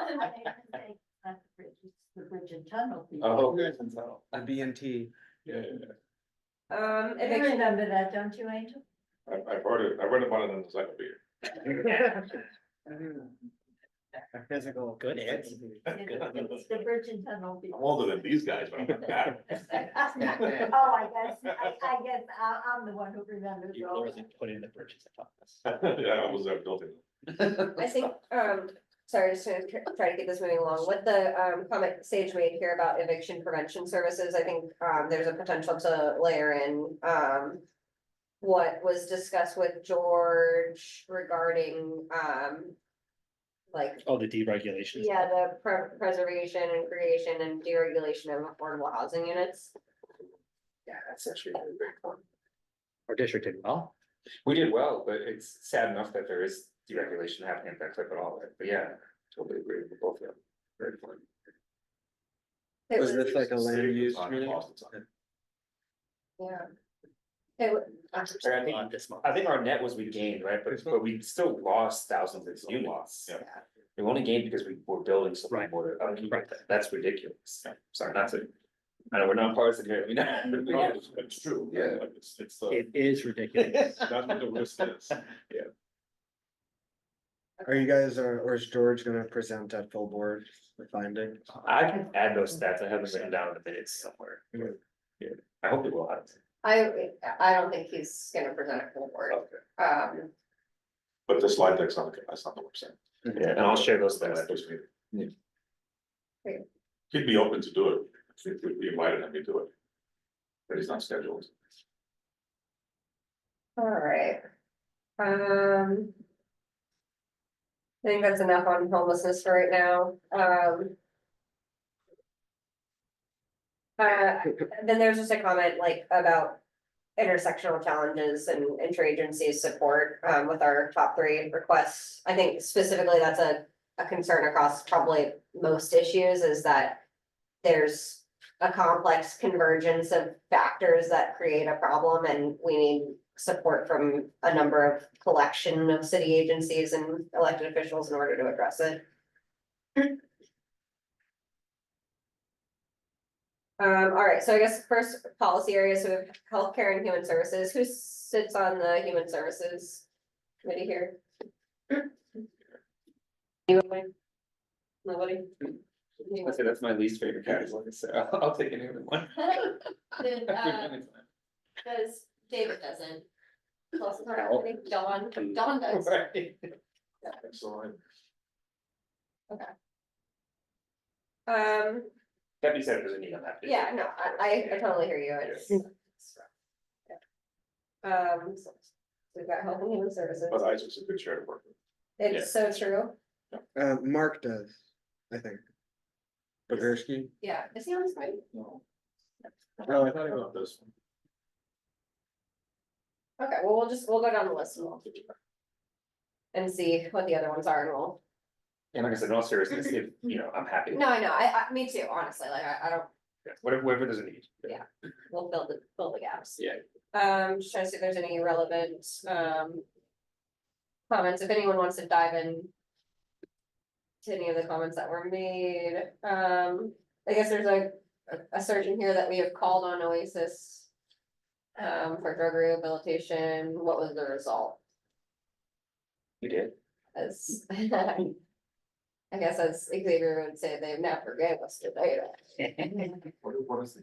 didn't say not the bridge, it's the bridge and tunnel. people. Oh, good, so. A BNT. Yeah, You Eviction, remember that, don't you, Angel? I've heard it, I read about it in the encyclopedia. A physical. Good answer. It's the bridge and tunnel. I'm older than these guys, but I'm not bad. Oh, I guess I'm the one who remembers. You all literally put in the purchase of us. Yeah, I was there building. I think, sorry, just to try to keep this moving along, with the, comment Sage made here about eviction prevention services, I think, there's a potential to layer in, what was discussed with George regarding, like, Oh, the deregulation. yeah, the preservation and creation and deregulation of affordable housing units. Yeah, that's actually a great point. Our district did well. We did well, but it's sad enough that there is deregulation happening at that clip and all that, but yeah, totally agree with both of them. Very fun. It Was was, this like a land use Time meeting? lost the time. yeah. It was, I think, This month. I think our net was we gained, right, but we still lost thousands of units. Yeah. We only gained because we were building something Right. more to upkeep. Right. That's ridiculous. Sorry, not to. I know we're not partisan here, we know. No, it's true. Yeah. Like, it's the, It is ridiculous. that's what the risk is. Are you guys, or is George gonna present at full board the findings? I can add those stats, I have them written down in the minutes somewhere. Yeah, I hope it will have. I don't think he's gonna present it forward, Okay. But the slide deck's on, that's not the website. Yeah, and I'll share those That's stats. supposed to be. Great. He'd be open to do it, if we invited him to do it. But he's not scheduled. all right. I think that's enough on homelessness for right now, then there's just a comment like about intersectional challenges and interagency support, with our top 3 requests. I think specifically that's a concern across probably most issues, is that there's a complex convergence of factors that create a problem, and we need support from a number of collection of city agencies and elected officials in order to address it. All right, so I guess first policy area, so we have healthcare and human services. Who sits on the human services committee here? Anybody? Nobody? I say that's my least favorite category, so I'll take any other one. Does David doesn't. Plus, I think Dawn does. Right. Excellent. That being said, there's a need on that. Yeah, no, I totally hear you. It's. Yeah. So we've got health and human services. But I just a good share to work with. It's so true. Mark does, I think. Bogerski? Yeah, is he on this right? No. No, I thought about this one. Okay, well, we'll go down the list and see what the other ones are, and we'll. And like I said, in all seriousness, if, you know, I'm happy. No, I know, I, me too, honestly, like, I don't, Yeah, whatever there's a need. Yeah. we'll fill the gaps. Yeah. Just trying to see if there's any relevant, comments, if anyone wants to dive in to any of the comments that were made. I guess there's a assertion here that we have called on Oasis for drug rehabilitation. What was the result? You did. As I guess as Xavier would say, they've never gave us the data. What was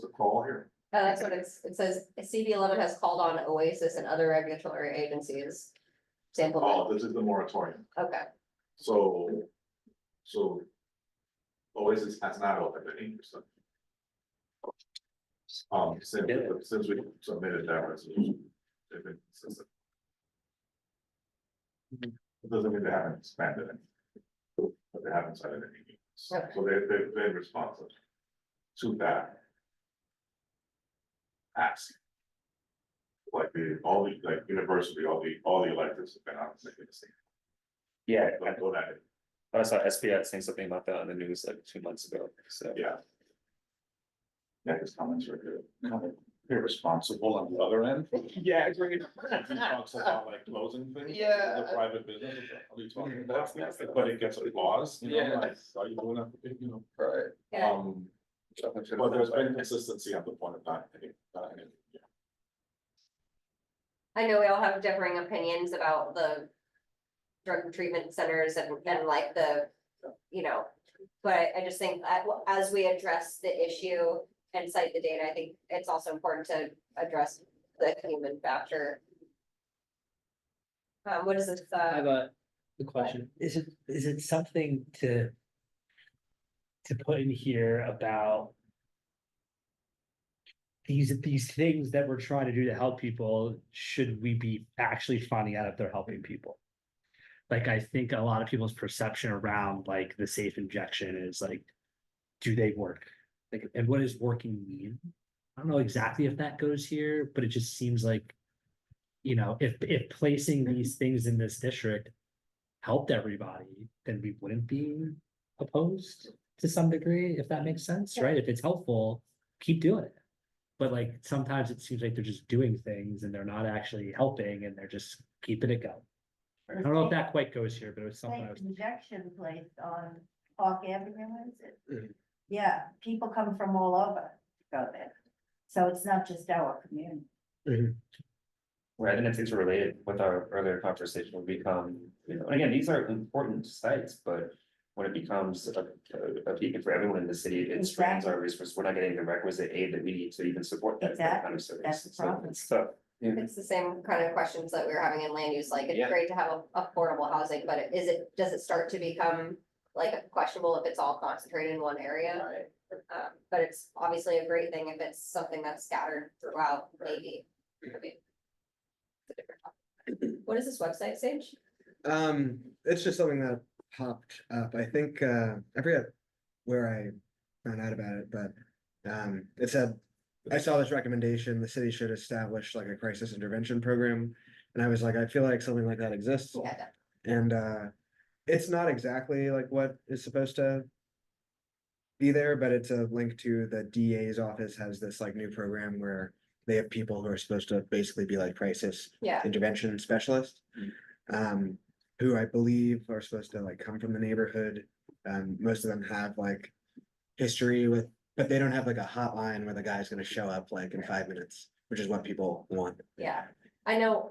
the call here? That's what it says, CB11 has called on Oasis and other regulatory agencies to implement. Oh, this is the moratorium, Okay, so. Oasis has not opened any percent. Since we submitted that resolution. They've been consistent. It doesn't mean they haven't expanded it. But they haven't cited any meetings, so they've been responsive to that. Ask. Like all the, like university, all the electives have been out making the same. Yeah, Like, go at it, I saw SPX saying something about that on the news like 2 months ago, so. yeah. Yeah, his comments are good. Irresponsible on the other end. Yeah, agreed. He talks about like closing things. Yeah. The private business, what are you talking about? But it gets applause, you know, Yeah. like, are you doing that, you know? Right. yeah, But there's been consistency at the point of time. Yeah. I know we all have differing opinions about the drug treatment centers and like the, you know. But I just think that as we address the issue and cite the data, I think it's also important to address the human factor. What is this, I have a question. Is it something to put in here about these things that we're trying to do to help people, should we be actually finding out if they're helping people? Like, I think a lot of people's perception around like the safe injection is like, do they work? Like, and what does working mean? I don't know exactly if that goes here, but it just seems like, you know, if placing these things in this district helped everybody, then we wouldn't be opposed to some degree, if that makes sense, right? If it's helpful, keep doing it. But like, sometimes it seems like they're just doing things and they're not actually helping and they're just keeping it going. I don't know if that quite goes here, but it was something I was. Injection place on Park Avenue, is it? Mhm. Yeah, people come from all over to go there. So it's not just our community. Right, and it's related with our earlier conversation, will become, you know, and again, these are important sites, but. When it becomes a beacon for everyone in the city, it strains our resources, we're not getting the requisite aid that we need to even support that kind of service. That's the problem. It's tough. it's the same kind of questions that we were having in land use, like it's Yeah. great to have affordable housing, but does it start to become like questionable if it's all concentrated in one area? But it's obviously a great thing if it's something that's scattered throughout, maybe. I mean, it's a different topic. What is this website, Sage? It's just something that popped up. I think, I forget where I found out about it, but, it said, I saw this recommendation, the city should establish like a crisis intervention program. And I was like, I feel like something like that exists. Yeah, And, it's not exactly like what is supposed to be there, but it's a link to the DA's office has this like new program where they have people who are supposed to basically be like crisis yeah, intervention specialists. Who I believe are supposed to like come from the neighborhood. Most of them have like history with, but they don't have like a hotline where the guy's gonna show up like in 5 minutes, which is what people want. yeah. I know,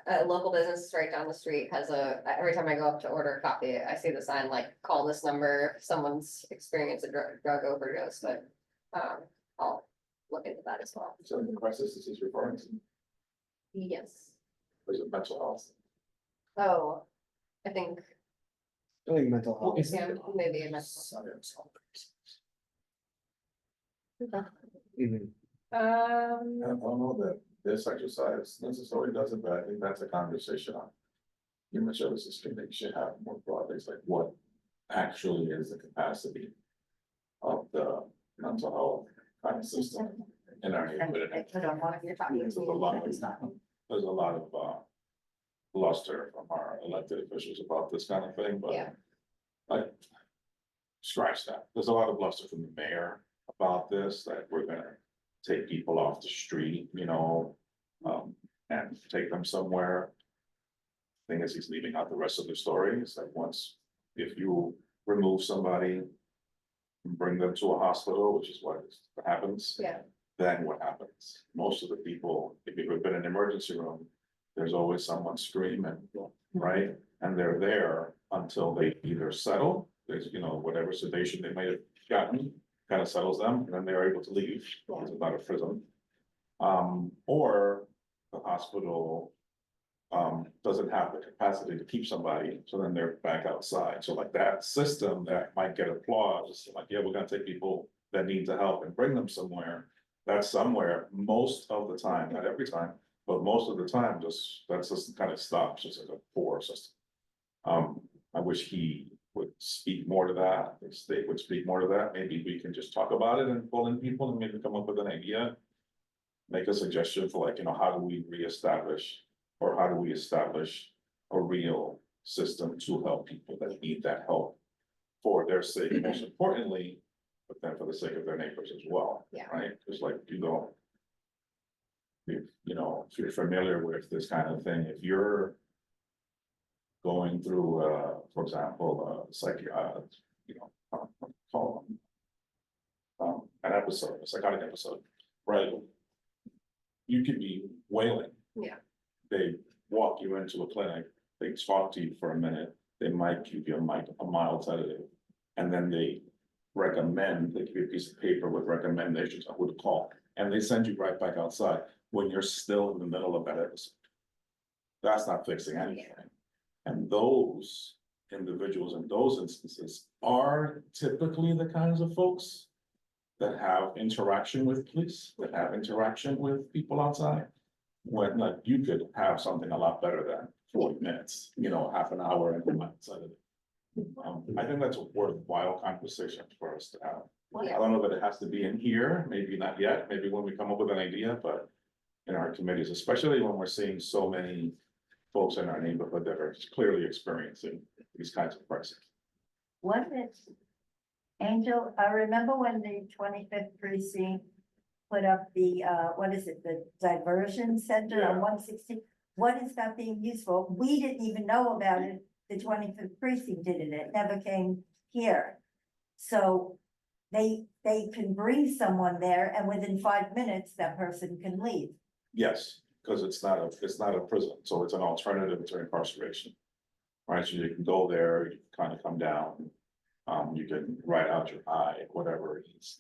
a local business right down the street has every time I go up to order coffee, I see the sign like, call this number, if someone's experienced a drug overdose, but, I'll look into that as well. So the crisis this is referring to, Yes. is it mental health? Oh, I think, I think mental health. yeah, maybe a mental. Mhm. I don't know that this exercise necessarily does it, but I think that's a conversation on. Human services committee should have more broadly, it's like what actually is the capacity of the mental health kind of system in our neighborhood. I put on one of your talking. There's a lot of bluster from our elected officials about this kind of thing, but. Yeah. Like, scratch that. There's a lot of bluster from the mayor about this, that we're gonna take people off the street, you know, and take them somewhere. Thing is, he's leaving out the rest of the story. It's like if you remove somebody, and bring them to a hospital, which is what happens. Yeah. Then what happens? Most of the people, if you've been in an emergency room, there's always someone screaming, right? And they're there until they either settle, there's, you know, whatever sedation they may have gotten, kind of settles them, and then they're able to leave. It's about a prison. Or the hospital doesn't have the capacity to keep somebody, so then they're back outside. So like that system that might get applause, like, yeah, we're gonna take people that need the help and bring them somewhere. That's somewhere, most of the time, not every time, but most of the time, that system kind of stops, just as a poor system. I wish he would speak more to that, the state would speak more to that, maybe we can just talk about it and pull in people and maybe come up with an idea. Make a suggestion for like, you know, how do we reestablish, or how do we establish a real system to help people that need that help for their sake, most importantly, but then for the sake of their neighbors as well. Yeah. Right, just like you don't. If, you know, if you're familiar with this kind of thing, if you're going through, for example, an episode, a psychotic episode, right? You could be wailing. Yeah. They walk you into a clinic they talk to you for a minute, they might give you a mild sedative. And then they give you a piece of paper with recommendations on who to call, and they send you right back outside when you're still in the middle of that episode. That's not fixing anything. And those individuals in those instances are typically the kinds of folks that have interaction with police, that have interaction with people outside. When like you could have something a lot better than 40 minutes, half an hour and a month. I think that's a worthwhile conversation for us to have. I don't know that it has to be in here, maybe not yet, maybe when we come up with an idea, but in our committees, especially when we're seeing so many folks in our neighborhood that are clearly experiencing these kinds of crises. What is, Angel, I remember when the 25th precinct put up the, what is it, the diversion center on Yeah. 160? What is that being used for? We didn't even know about it. The 25th precinct did it. It never came here. So they can bring someone there and within 5 minutes, that person can leave. Yes, because it's not a prison, so it's an alternative to incarceration. Right, so you can go there, you can kind of come down, you can write out your eye, whatever it is.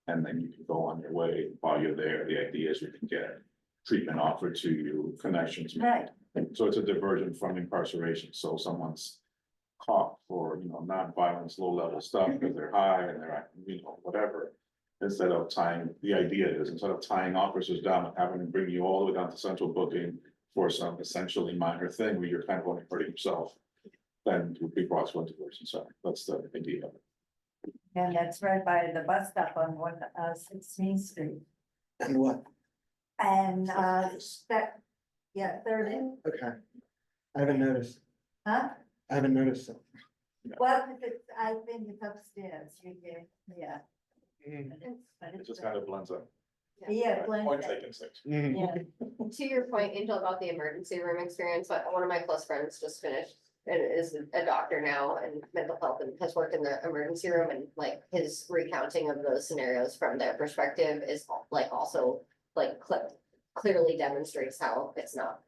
And then you can go on your way while you're there. The idea is you can get treatment offered to you, connections made. Right. So it's a diversion from incarceration, so someone's caught for, non-violence, low-level stuff, because they're high and they're, whatever. Instead of tying officers down and having them bring you all the way down to central booking for some essentially minor thing where you're kind of only hurting yourself, then you'll be brought to a diversion center. That's the idea of it. And that's right by the bus stop on 16th Street. And what? And, third, Okay. I haven't noticed. huh? I haven't noticed it. Well, I think it's upstairs, yeah. But It just kind of blends up. Yeah, blend Point it. taken, six. Yeah, To your point, Angel, about the emergency room experience, one of my close friends just finished and is a doctor now in mental health and has worked in the emergency room, and like his recounting of those scenarios from their perspective is like also like clearly demonstrates how it's not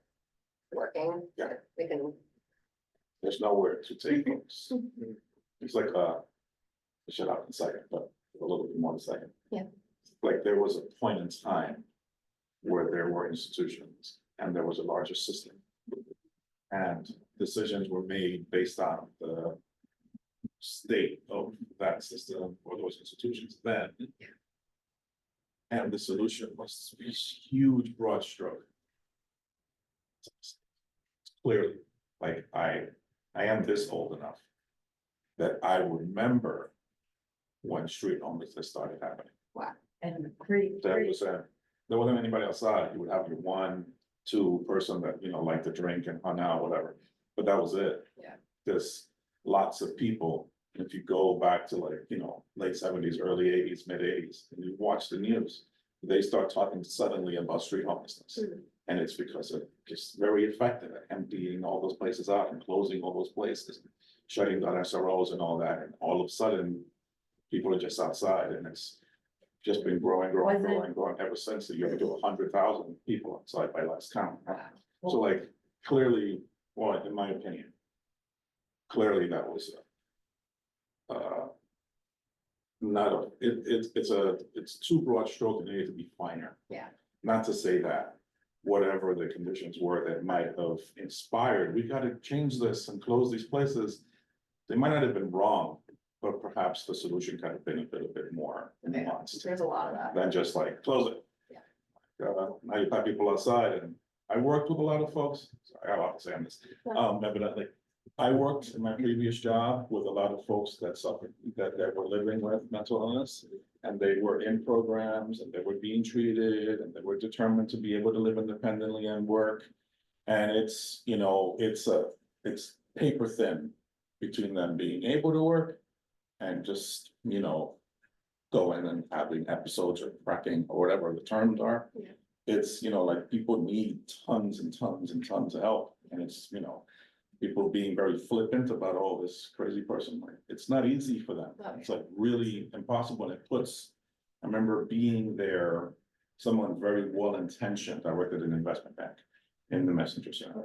working. Yeah. We can, There's nowhere to take folks. It's like, shut up in a second, but a little bit more in a second. Yeah. Like there was a point in time where there were institutions and there was a larger system. And decisions were made based on the state of that system or those institutions then. And the solution was this huge broad stroke. Clearly, like I am this old enough that I remember when street homelessness started happening. and There wasn't anybody outside. You would have your 1-2 person that, liked to drink and hung out, whatever, but that was it. Yeah. There's lots of people, if you go back to like, late 70s, early 80s, mid 80s, and you watch the news, they start talking suddenly about street homelessness. And it's because of just very effective at emptying all those places out and closing all those places, shutting down SROs and all that, and all of a sudden, people are just outside, and it's just been growing ever since. You have to 100,000 people outside by last count. So like, clearly, well, in my opinion, clearly that was it's too broad stroke and it needed to be finer. Yeah. Not to say that whatever the conditions were that might have inspired, we gotta change this and close these places. They might not have been wrong, but perhaps the solution could have been a bit more nuanced there's a lot of that. than just like, close it. Now you've got people outside, and I worked with a lot of folks, sorry, I have a lot to say on this, evidently. I worked in my previous job with a lot of folks that suffered, that were living with mental illness. And they were in programs and they were being treated and they were determined to be able to live independently and work. And it's, it's paper thin between them being able to work and just, going and having episodes or cracking or whatever the terms are. Yeah. It's, like people need tons and tons and tons of help. And it's, people being very flippant about, oh, this crazy person, like, it's not easy for them. Okay. It's like really impossible. And it puts, I remember being there, someone very well intentioned, I worked at an investment bank in the messenger center,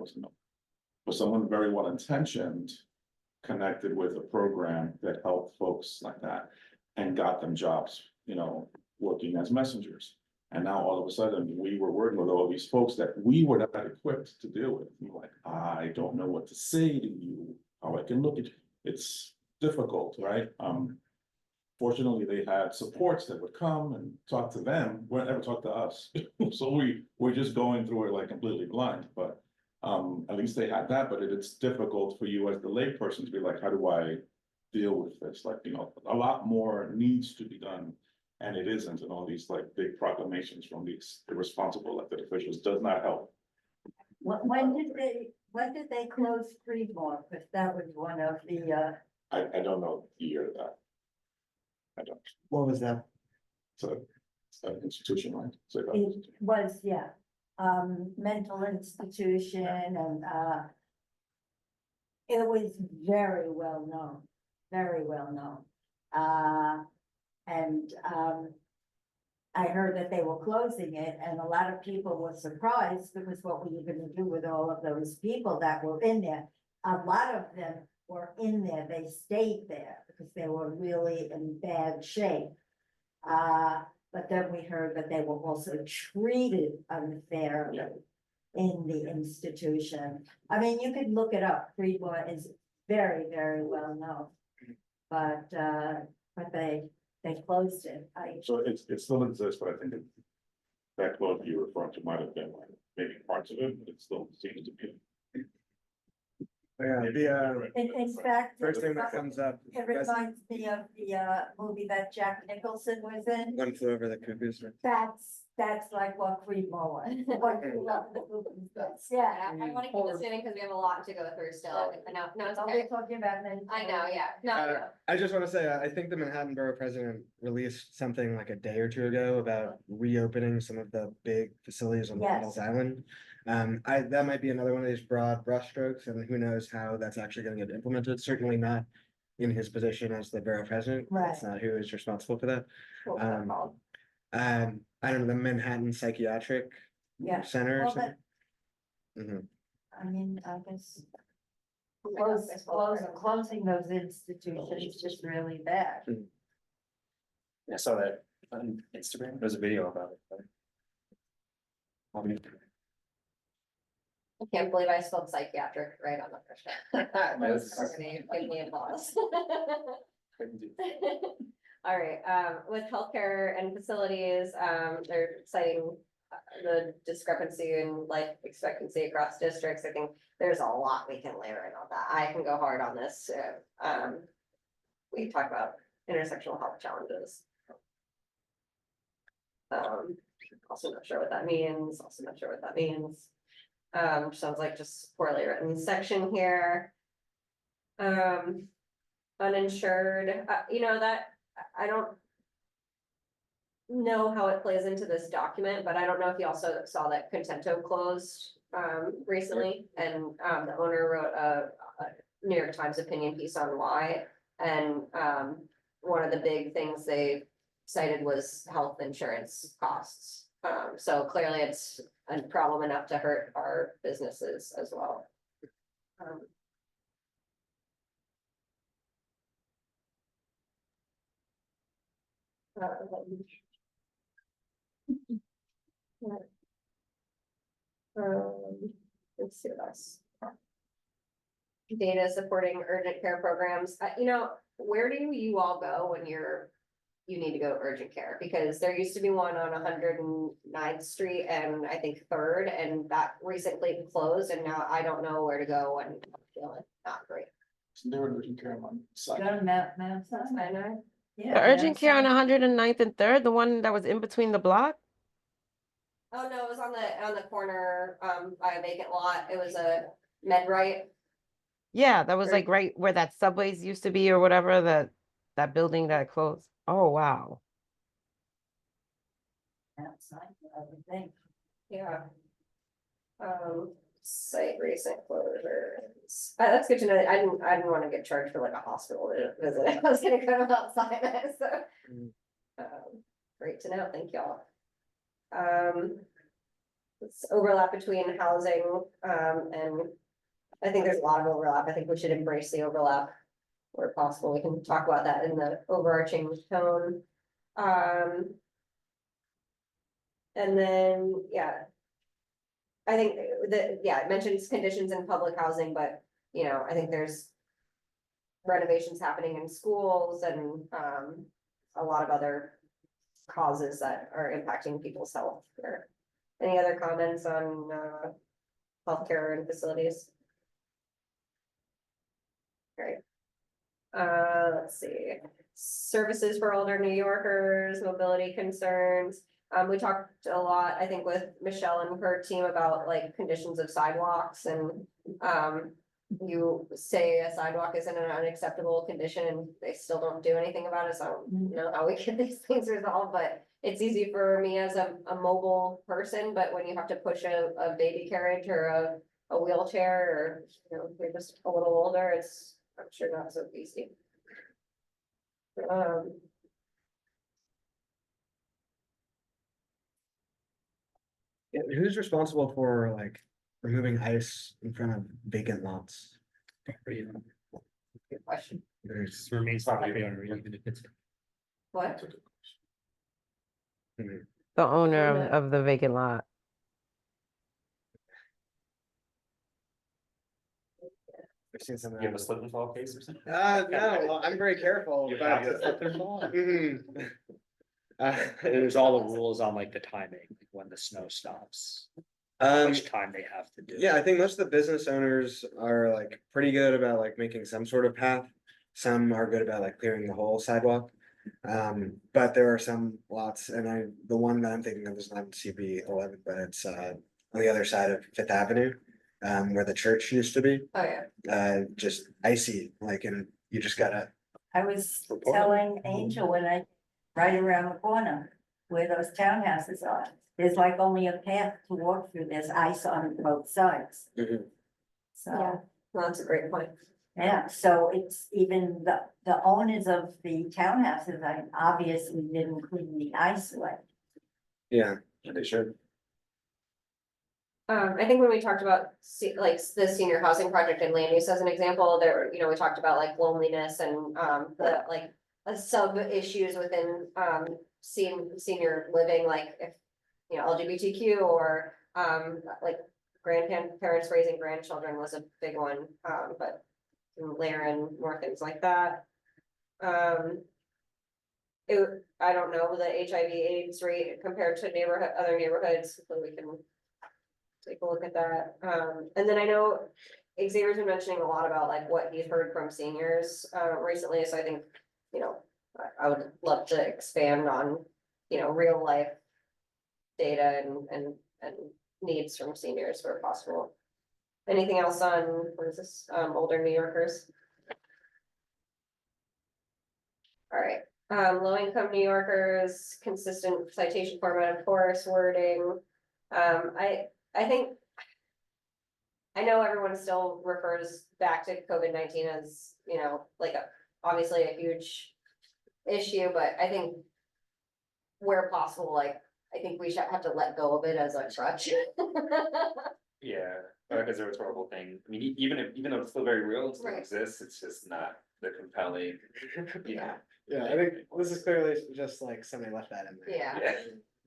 but someone very well intentioned connected with a program that helped folks like that and got them jobs, working as messengers. And now all of a sudden, we were working with all these folks that we were not equipped to deal with. We're like, I don't know what to say to you, how I can look at you. It's difficult, right? Fortunately, they had supports that would come and talk to them, wouldn't ever talk to us. So we're just going through it like completely blind, but at least they had that, but it's difficult for you as the layperson to be like, how do I deal with this? Like, a lot more needs to be done. And it isn't, and all these like big proclamations from these irresponsible elected officials does not help. When did they close Creedmoor? Because that was one of the, I don't know the year of that. I don't, What was that? it's an institution, right? So, it was, yeah, mental institution and, it was very well known, very well known. And I heard that they were closing it and a lot of people were surprised because what were you gonna do with all of those people that were in there? A lot of them were in there, they stayed there because they were really in bad shape. But then we heard that they were also treated unfairly in the institution. I mean, you could look it up, Creedmoor is very, very well known. But they closed it. so it still exists, but I think that quote you referring to might have been like maybe parts of it, but it still seems to be. Yeah, In fact. first thing that comes up, It reminds me of the movie that Jack Nicholson was in. One Flew Over the Cuckoo's Nest. That's like what Creedmoor was. What we love the movies, but yeah. I wanna keep this moving because we have a lot to go through still. No, it's I'll okay. be talking about then. I know, yeah. No, I just wanna say, I think the Manhattan Borough President released something like a day or two ago about reopening some of the big facilities on Yes. Ellis Island. That might be another one of these broad brushstrokes, and who knows how that's actually gonna get implemented, certainly not in his position as the borough president. That's not who is responsible for that. what's that called? I don't know, the Manhattan Psychiatric Yeah. Center or Well, something. Mhm. I mean, I guess. Oh my God, baseball program. Closing those institutions is just really bad. I saw that on Instagram, there's a video about it. I can't believe I spelled psychiatric right on the first one. That's- Give me applause. All right, with healthcare and facilities, they're citing the discrepancy in life expectancy across districts. I think there's a lot we can layer in on that. I can go hard on this. We talk about intersectional health challenges. Also not sure what that means, sounds like just poorly written section here. Uninsured, that, I don't know how it plays into this document, but I don't know if you also saw that Contento closed recently, and the owner wrote a New York Times opinion piece on why. And one of the big things they cited was health insurance costs. So clearly it's a problem enough to hurt our businesses as well. Let's see what else. Data supporting urgent care programs. Where do you all go when you need to go to urgent care? Because there used to be one on 109th Street and I think 3rd, and that recently closed, and now I don't know where to go and I'm feeling not great. There were urgent care on site. Go to Mount Sinai. Yeah, The urgent care on Mount 109th and 3rd, the one that was in between the block? Oh, no, it was on the corner, by a vacant lot. It was a MedRite. Yeah, that was Or- like right where that Subways used to be or whatever, that building that closed. Oh, wow. Sinai, I would think. Yeah. Site recent closures. That's good to know. I didn't want to get charged for like a hospital visit. I was gonna go outside it, so. Great to know. Thank y'all. It's overlap between housing, and I think there's a lot of overlap. I think we should embrace the overlap where possible. We can talk about that in the overarching tone. And then, yeah. I think that, yeah, it mentions conditions in public housing, but, you know, I think there's renovations happening in schools and, a lot of other causes that are impacting people's health. Or any other comments on, healthcare and facilities? Great. Let's see, services for older New Yorkers, mobility concerns. We talked a lot, I think, with Michelle and her team about like conditions of sidewalks and, you say a sidewalk is in an unacceptable condition and they still don't do anything about it, so I don't know how we get these things resolved, but it's easy for me as a mobile person, but when you have to push a baby carriage or a wheelchair, or, you know, if you're just a little older, it's, I'm sure not so easy. Yeah, who's responsible for like removing ice in front of vacant lots? Good question. There's, Remains property owner, even if it's. What? The owner Owner. of the vacant lot. I've seen some of You have a that. slip and fall case or something? No, well, I'm very careful, You but. have to slip and fall? Mhm. There's all the rules on like the timing, like when the snow stops, Um, which time they have to do. it. yeah, I think most of the business owners are like pretty good about like making some sort of path. Some are good about like clearing the whole sidewalk. But there are some lots, and the one that I'm thinking of is not CB11, but it's on the other side of Fifth Avenue. Where the church used to be, Oh, yeah. just icy, like, and you just gotta. I was telling Angel when right around the corner where those townhouses are, there's like only a path to walk through, there's ice on both sides. Yeah. So, Well, that's a great point. yeah, so it's even the owners of the townhouses, I obviously didn't clean the ice away. Yeah, they should. I think when we talked about like the senior housing project in land use as an example, there, you know, we talked about like loneliness and, the like. Sub issues within, senior living, like if, you know, LGBTQ or, like. Grandparents raising grandchildren was a big one, but. Layer in more things like that. I don't know the HIV/AIDS rate compared to other neighborhoods, but we can. Take a look at that, and then I know Xavier's been mentioning a lot about like what he's heard from seniors, recently, so I think, you know. I would love to expand on, you know, real life. Data and needs from seniors where possible. Anything else on, what is this, older New Yorkers? All right, low income New Yorkers, consistent citation format, of course, wording. I think. I know everyone still refers back to COVID-19 as, you know, like obviously a huge issue, but I think. Where possible, like, I think we should have to let go of it as a crutch. Yeah, as a rhetorical thing. I mean, even though it's still very real, it still Right. exists, it's just not the compelling, you know. Yeah, I think this is clearly just like somebody left that in there.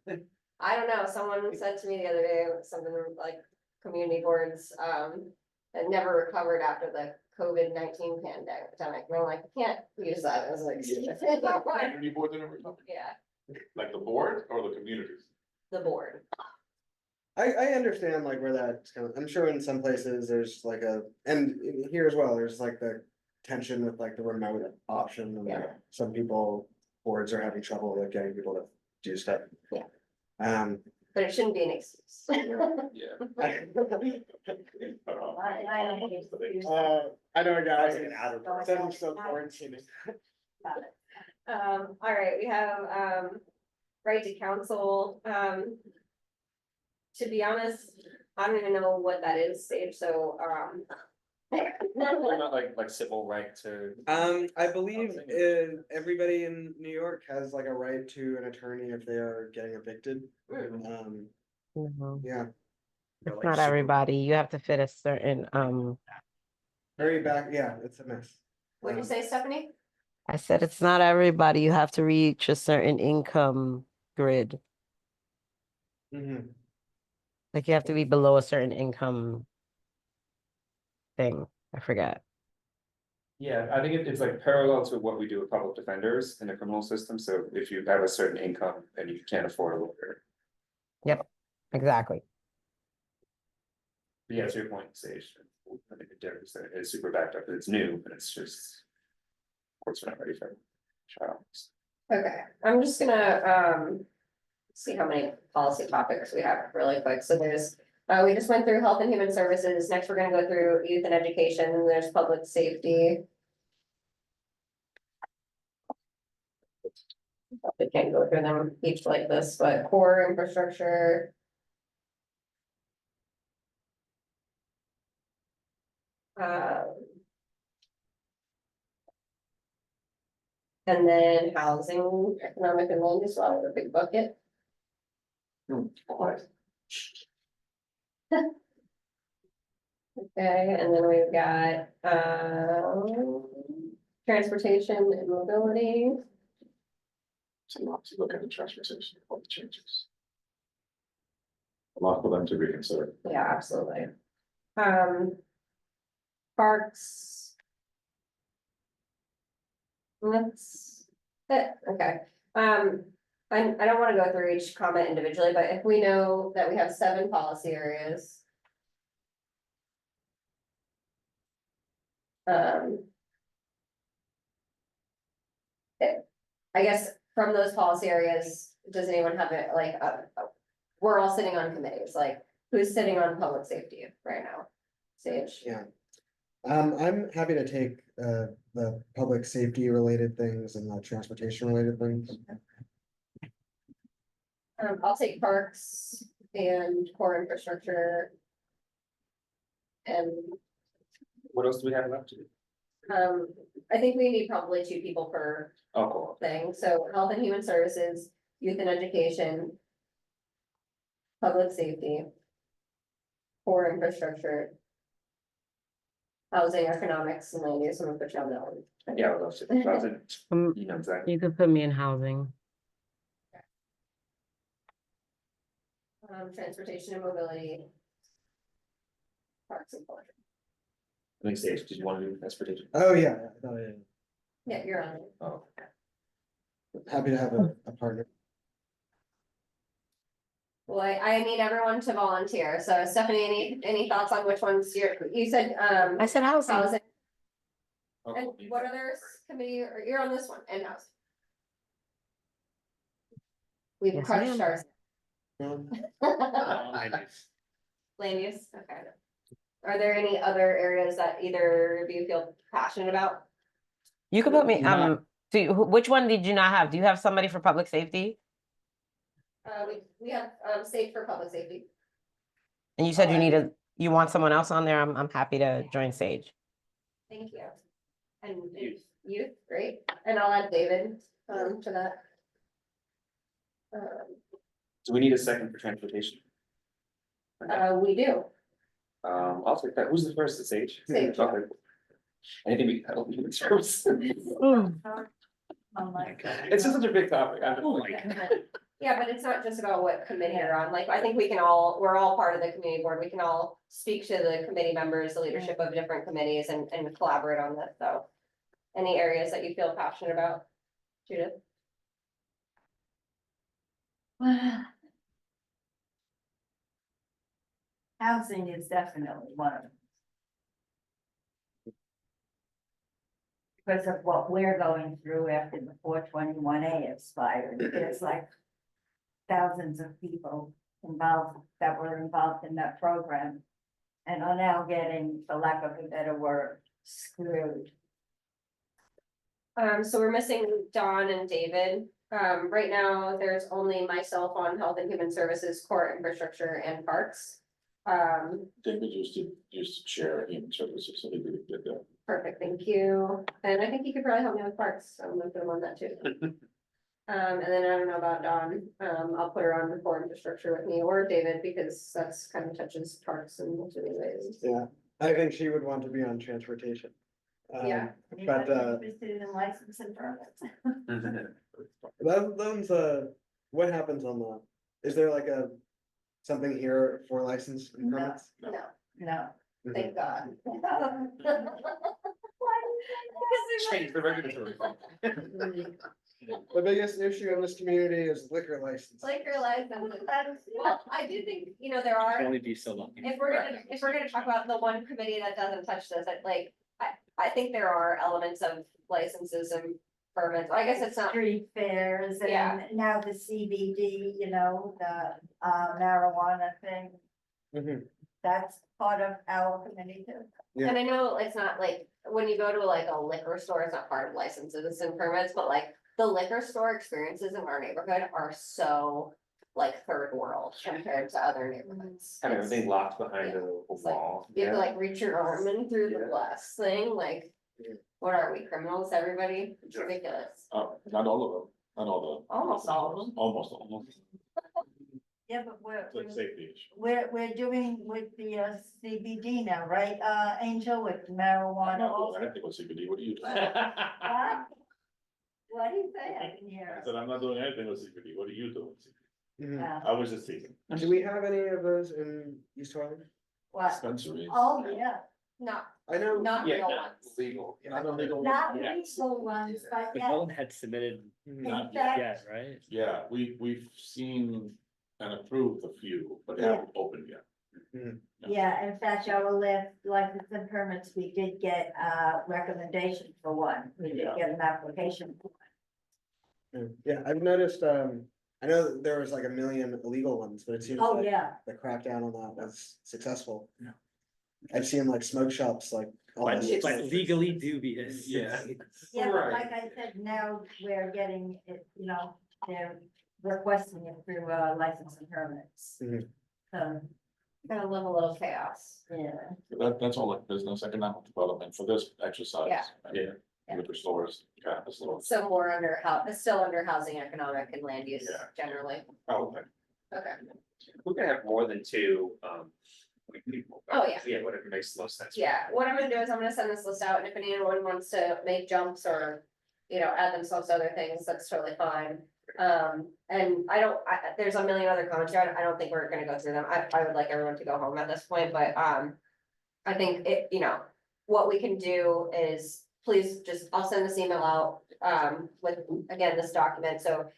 Yeah. I don't know, someone said to me the other day, something like community boards, that never recovered after the COVID-19 pandemic, and I'm like, can't use that as like. Community board didn't recover, Yeah, like the board or the communities? the board, I understand like where that's kind of, I'm sure in some places there's like and here as well, there's like the tension with like the remote option. And Yeah. some boards are having trouble with getting people to do stuff. Yeah. But it shouldn't be an excuse. Yeah. I I know a guy. Don't- Said he's still quarantining. All right, we have, right to counsel, to be honest, I don't even know what that is, Sage, so, Not like civil right to. I believe everybody in New York has like a right to an attorney if they are getting evicted. Mm. Um, No. yeah, They're, It's like, not super- everybody. You have to fit a certain, Very back, yeah, it's a mess. What'd you say, Stephanie? I said it's not everybody. You have to reach a certain income grid. Mhm. Like you have to be below a certain income thing. I forgot. Yeah, I think it's like parallel to what we do with public defenders in the criminal system, so if you have a certain income and you can't afford a lawyer. Yep, exactly. But yeah, to your point, Sage, I think Derek said it's super backed up, it's new, but it's just. Of course, we're not ready for trials. Okay, I'm just gonna, see how many policy topics we have really quick. So there's, we just went through health and human services. Next, we're gonna go through youth and education, and there's public safety. We can't go through them each like this, but core infrastructure. And then housing, economic and land use, a lot of a big bucket. Okay, and then we've got, transportation and mobility. So not to look at the transportation, all the changes. A lot for them to reconsider. Yeah, absolutely. Parks. That's it, okay. I don't wanna go through each comment individually, but if we know that we have 7 policy areas. I guess from those policy areas, does anyone have it, like, we're all sitting on committees, like, who's sitting on public safety right now? Sage? Yeah. I'm happy to take the public safety related things and the transportation related things. I'll take parks and core infrastructure. And, What else do we have left to do? I think we need probably 2 people per Oh, cool. thing, so health and human services, youth and education. Public safety. Core infrastructure. Housing, economics, and land use, I'm gonna put you on that one. Yeah, I would love to. That was it. Um, You know exactly. You could put me in housing. Transportation and mobility. Parks and culture. I think Sage, did you want to do transportation? Oh, yeah, I thought Yeah, you're on it. Oh, happy to have a partner. Well, I need everyone to volunteer, so Stephanie, any thoughts on which ones you said, I said housing. housing, oh, and cool. what other committee, or you're on this one, and housing? We've Yes, crushed ma'am. ours. I do. Land use, okay. Are there any other areas that either of you feel passionate about? You could put me, Not- which one did you not have? Do you have somebody for public safety? We have, safe for public safety. And you said Oh, you I- needed, you want someone else on there? I'm happy to join Sage. Thank you. And youth, great, and I'll add David, to that. Do we need a second for transportation? We do, I'll take that. Who's the first? It's Sage? Sage. Okay. Anything we, I don't think it's terms. Oh my God. It's just such a big topic. I'm just Oh like- my God. yeah, but it's not just about what committee you're on, like, I think we can all, we're all part of the community board, we can all speak to the committee members, the leadership of different committees and collaborate on this, so. Any areas that you feel passionate about, Judith? Housing is definitely one of them. Because of what we're going through after the 421A expired, there's like thousands of people involved that were involved in that program. And are now getting, for lack of a better word, screwed. So we're missing Dawn and David. Right now, there's only myself on health and human services, core infrastructure and parks. David used to chair human services, so he did that. Perfect, thank you. And I think you could probably help me with parks, so I'm gonna put him on that too. And then I don't know about Dawn, I'll put her on for infrastructure with me or David, because that's kind of touches parks in multiple ways. Yeah, I think she would want to be on transportation. Yeah. But, Interested in license and permits. those, what happens on the, is there like something here for license and No. permits? No, No. thank God. Change the regulatory. The biggest issue in this community is liquor license. Liquor license, well, I do think, there are. Can only be so long. If we're gonna talk about the one committee that doesn't touch this, I think there are elements of licenses and permits, I guess it's not. Street fairs Yeah. and now the CBD, the marijuana thing, Mhm. that's part of our committee too. Yeah. And I know it's not like, when you go to like a liquor store, it's not part of licenses and permits, but like the liquor store experiences in our neighborhood are so like third world compared to other neighborhoods. Have It's- everything locked behind yeah, a it's like- wall. You have to like reach your arm in through the Yeah. glass thing, like, Yeah. what are we, criminals, everybody? It's ridiculous. Not all of them, not all Almost all of them. almost all of them. Yeah, but we're, It's a safety issue. we're doing with the CBD now, right, Angel, with I'm marijuana not also? doing anything with CBD, what are you doing? What? What do you say? I can I hear. said, I'm not doing anything with CBD, what are you doing? with CBD? Mhm. I was just teasing. Do we have any of those in East Harlem? What? Dispensaries. Oh, yeah, Not, I know. not Yeah, real not ones. legal. Not illegal. not Yeah. legal ones, but But yeah. no one had submitted Not yet, right? Yeah, we've seen and approved a few, but they Yeah. haven't opened yet. Yeah, in fact, our last license and permits, we did get a recommendation for one. We did Yeah. get an application. for Yeah, I've noticed, I know that there was like a million illegal ones, but it seems one. Oh, like yeah, the crackdown on that was successful. Yeah. I've seen like smoke shops, like. all But this- but legally dubious. Yeah. yeah, but Right. like I said, now we're getting it, they're requesting it through license and permits. Mhm. Gotta live a little chaos. Yeah, That's all like business, economic development for this exercise. Yeah. Yeah. Yeah. Liquor stores, cannabis stores. So more under it's still under housing, economic and land use Yeah. generally. Oh, okay. Okay. We're gonna have more than two, people. Oh, yeah. Yeah, whatever makes the most sense. Yeah, what I'm gonna do is I'm gonna send this list out, and if anyone wants to make jumps or, add themselves to other things, that's totally fine. And there's a million other comments here, I don't think we're gonna go through them, I would like everyone to go home at this point, but, I think what we can do is, please just, I'll send this email out, with, again, this document, so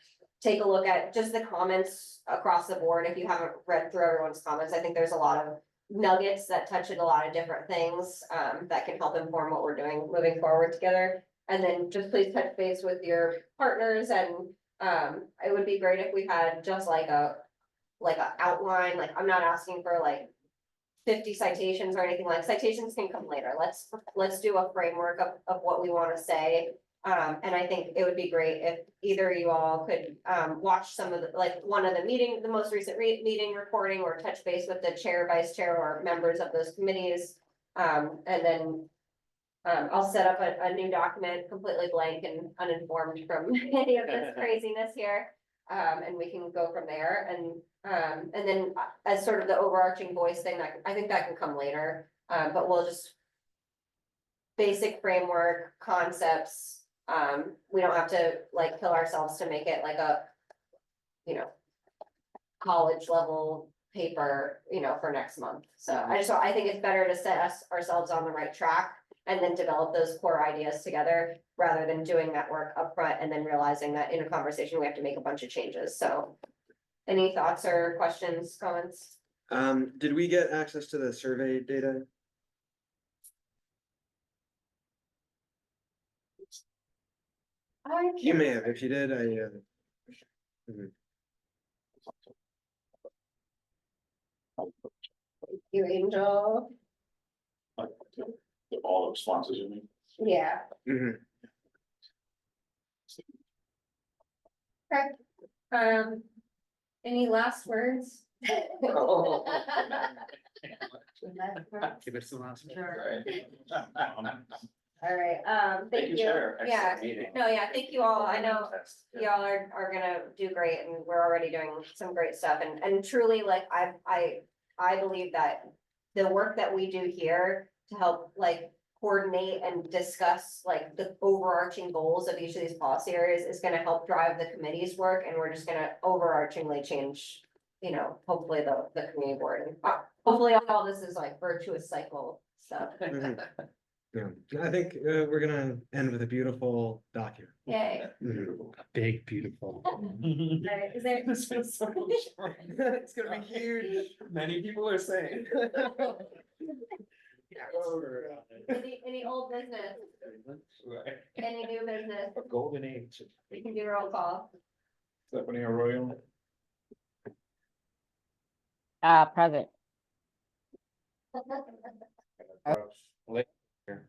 take a look at just the comments across the board, if you haven't read through everyone's comments, I think there's a lot of nuggets that touch on a lot of different things, that can help inform what we're doing moving forward together. And then just please touch base with your partners and, it would be great if we had just like a outline, like, I'm not asking for like 50 citations or anything, like citations can come later, let's do a framework of what we wanna say. And I think it would be great if either you all could, watch some of the, like, one of the most recent meeting recording, or touch base with the chair, vice chair, or members of those committees. And then, I'll set up a new document, completely blank and uninformed from any of this craziness here. And we can go from there, and then as sort of the overarching voice thing, I think that can come later, but we'll just. Basic framework, concepts, we don't have to like kill ourselves to make it like a. College level paper, for next month, so I think it's better to set ourselves on the right track. And then develop those core ideas together, rather than doing that work upfront and then realizing that in a conversation, we have to make a bunch of changes, so. Any thoughts or questions, comments? Did we get access to the survey data? You may have, if you did, You, Angel, All the responses you mean? yeah, mhm. any last words? Give us the last. Sure. Um, All right, thank you, Chair. yeah, Excellent meeting. no, yeah, thank you all, I know Yeah. y'all are gonna do great and we're already doing some great stuff and truly like I believe that the work that we do here to help like coordinate and discuss like the overarching goals of each of these policy areas is gonna help drive the committee's work and we're just gonna overarchingly change, you know, hopefully the community board and hopefully all this is like virtuous cycle stuff. Mhm. Yeah, I think we're gonna end with a beautiful document. Yay. Beautiful. Big, beautiful. Alright, is there, This feels so short. It's gonna be huge. Many people are saying. any old business, any new business, A golden age. we can do a roll call. Stephanie Arroyo. Present.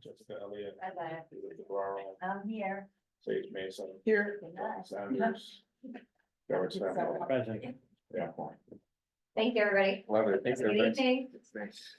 Jessica Elliott. Bye-bye. Elizabeth Guerrero, I'm here. Sage Mason. Here. Good John night. Sanders. Garrett Samuel. Present. Yeah. Thank you, everybody. Love it. Thanks, Good everybody. evening. It's nice.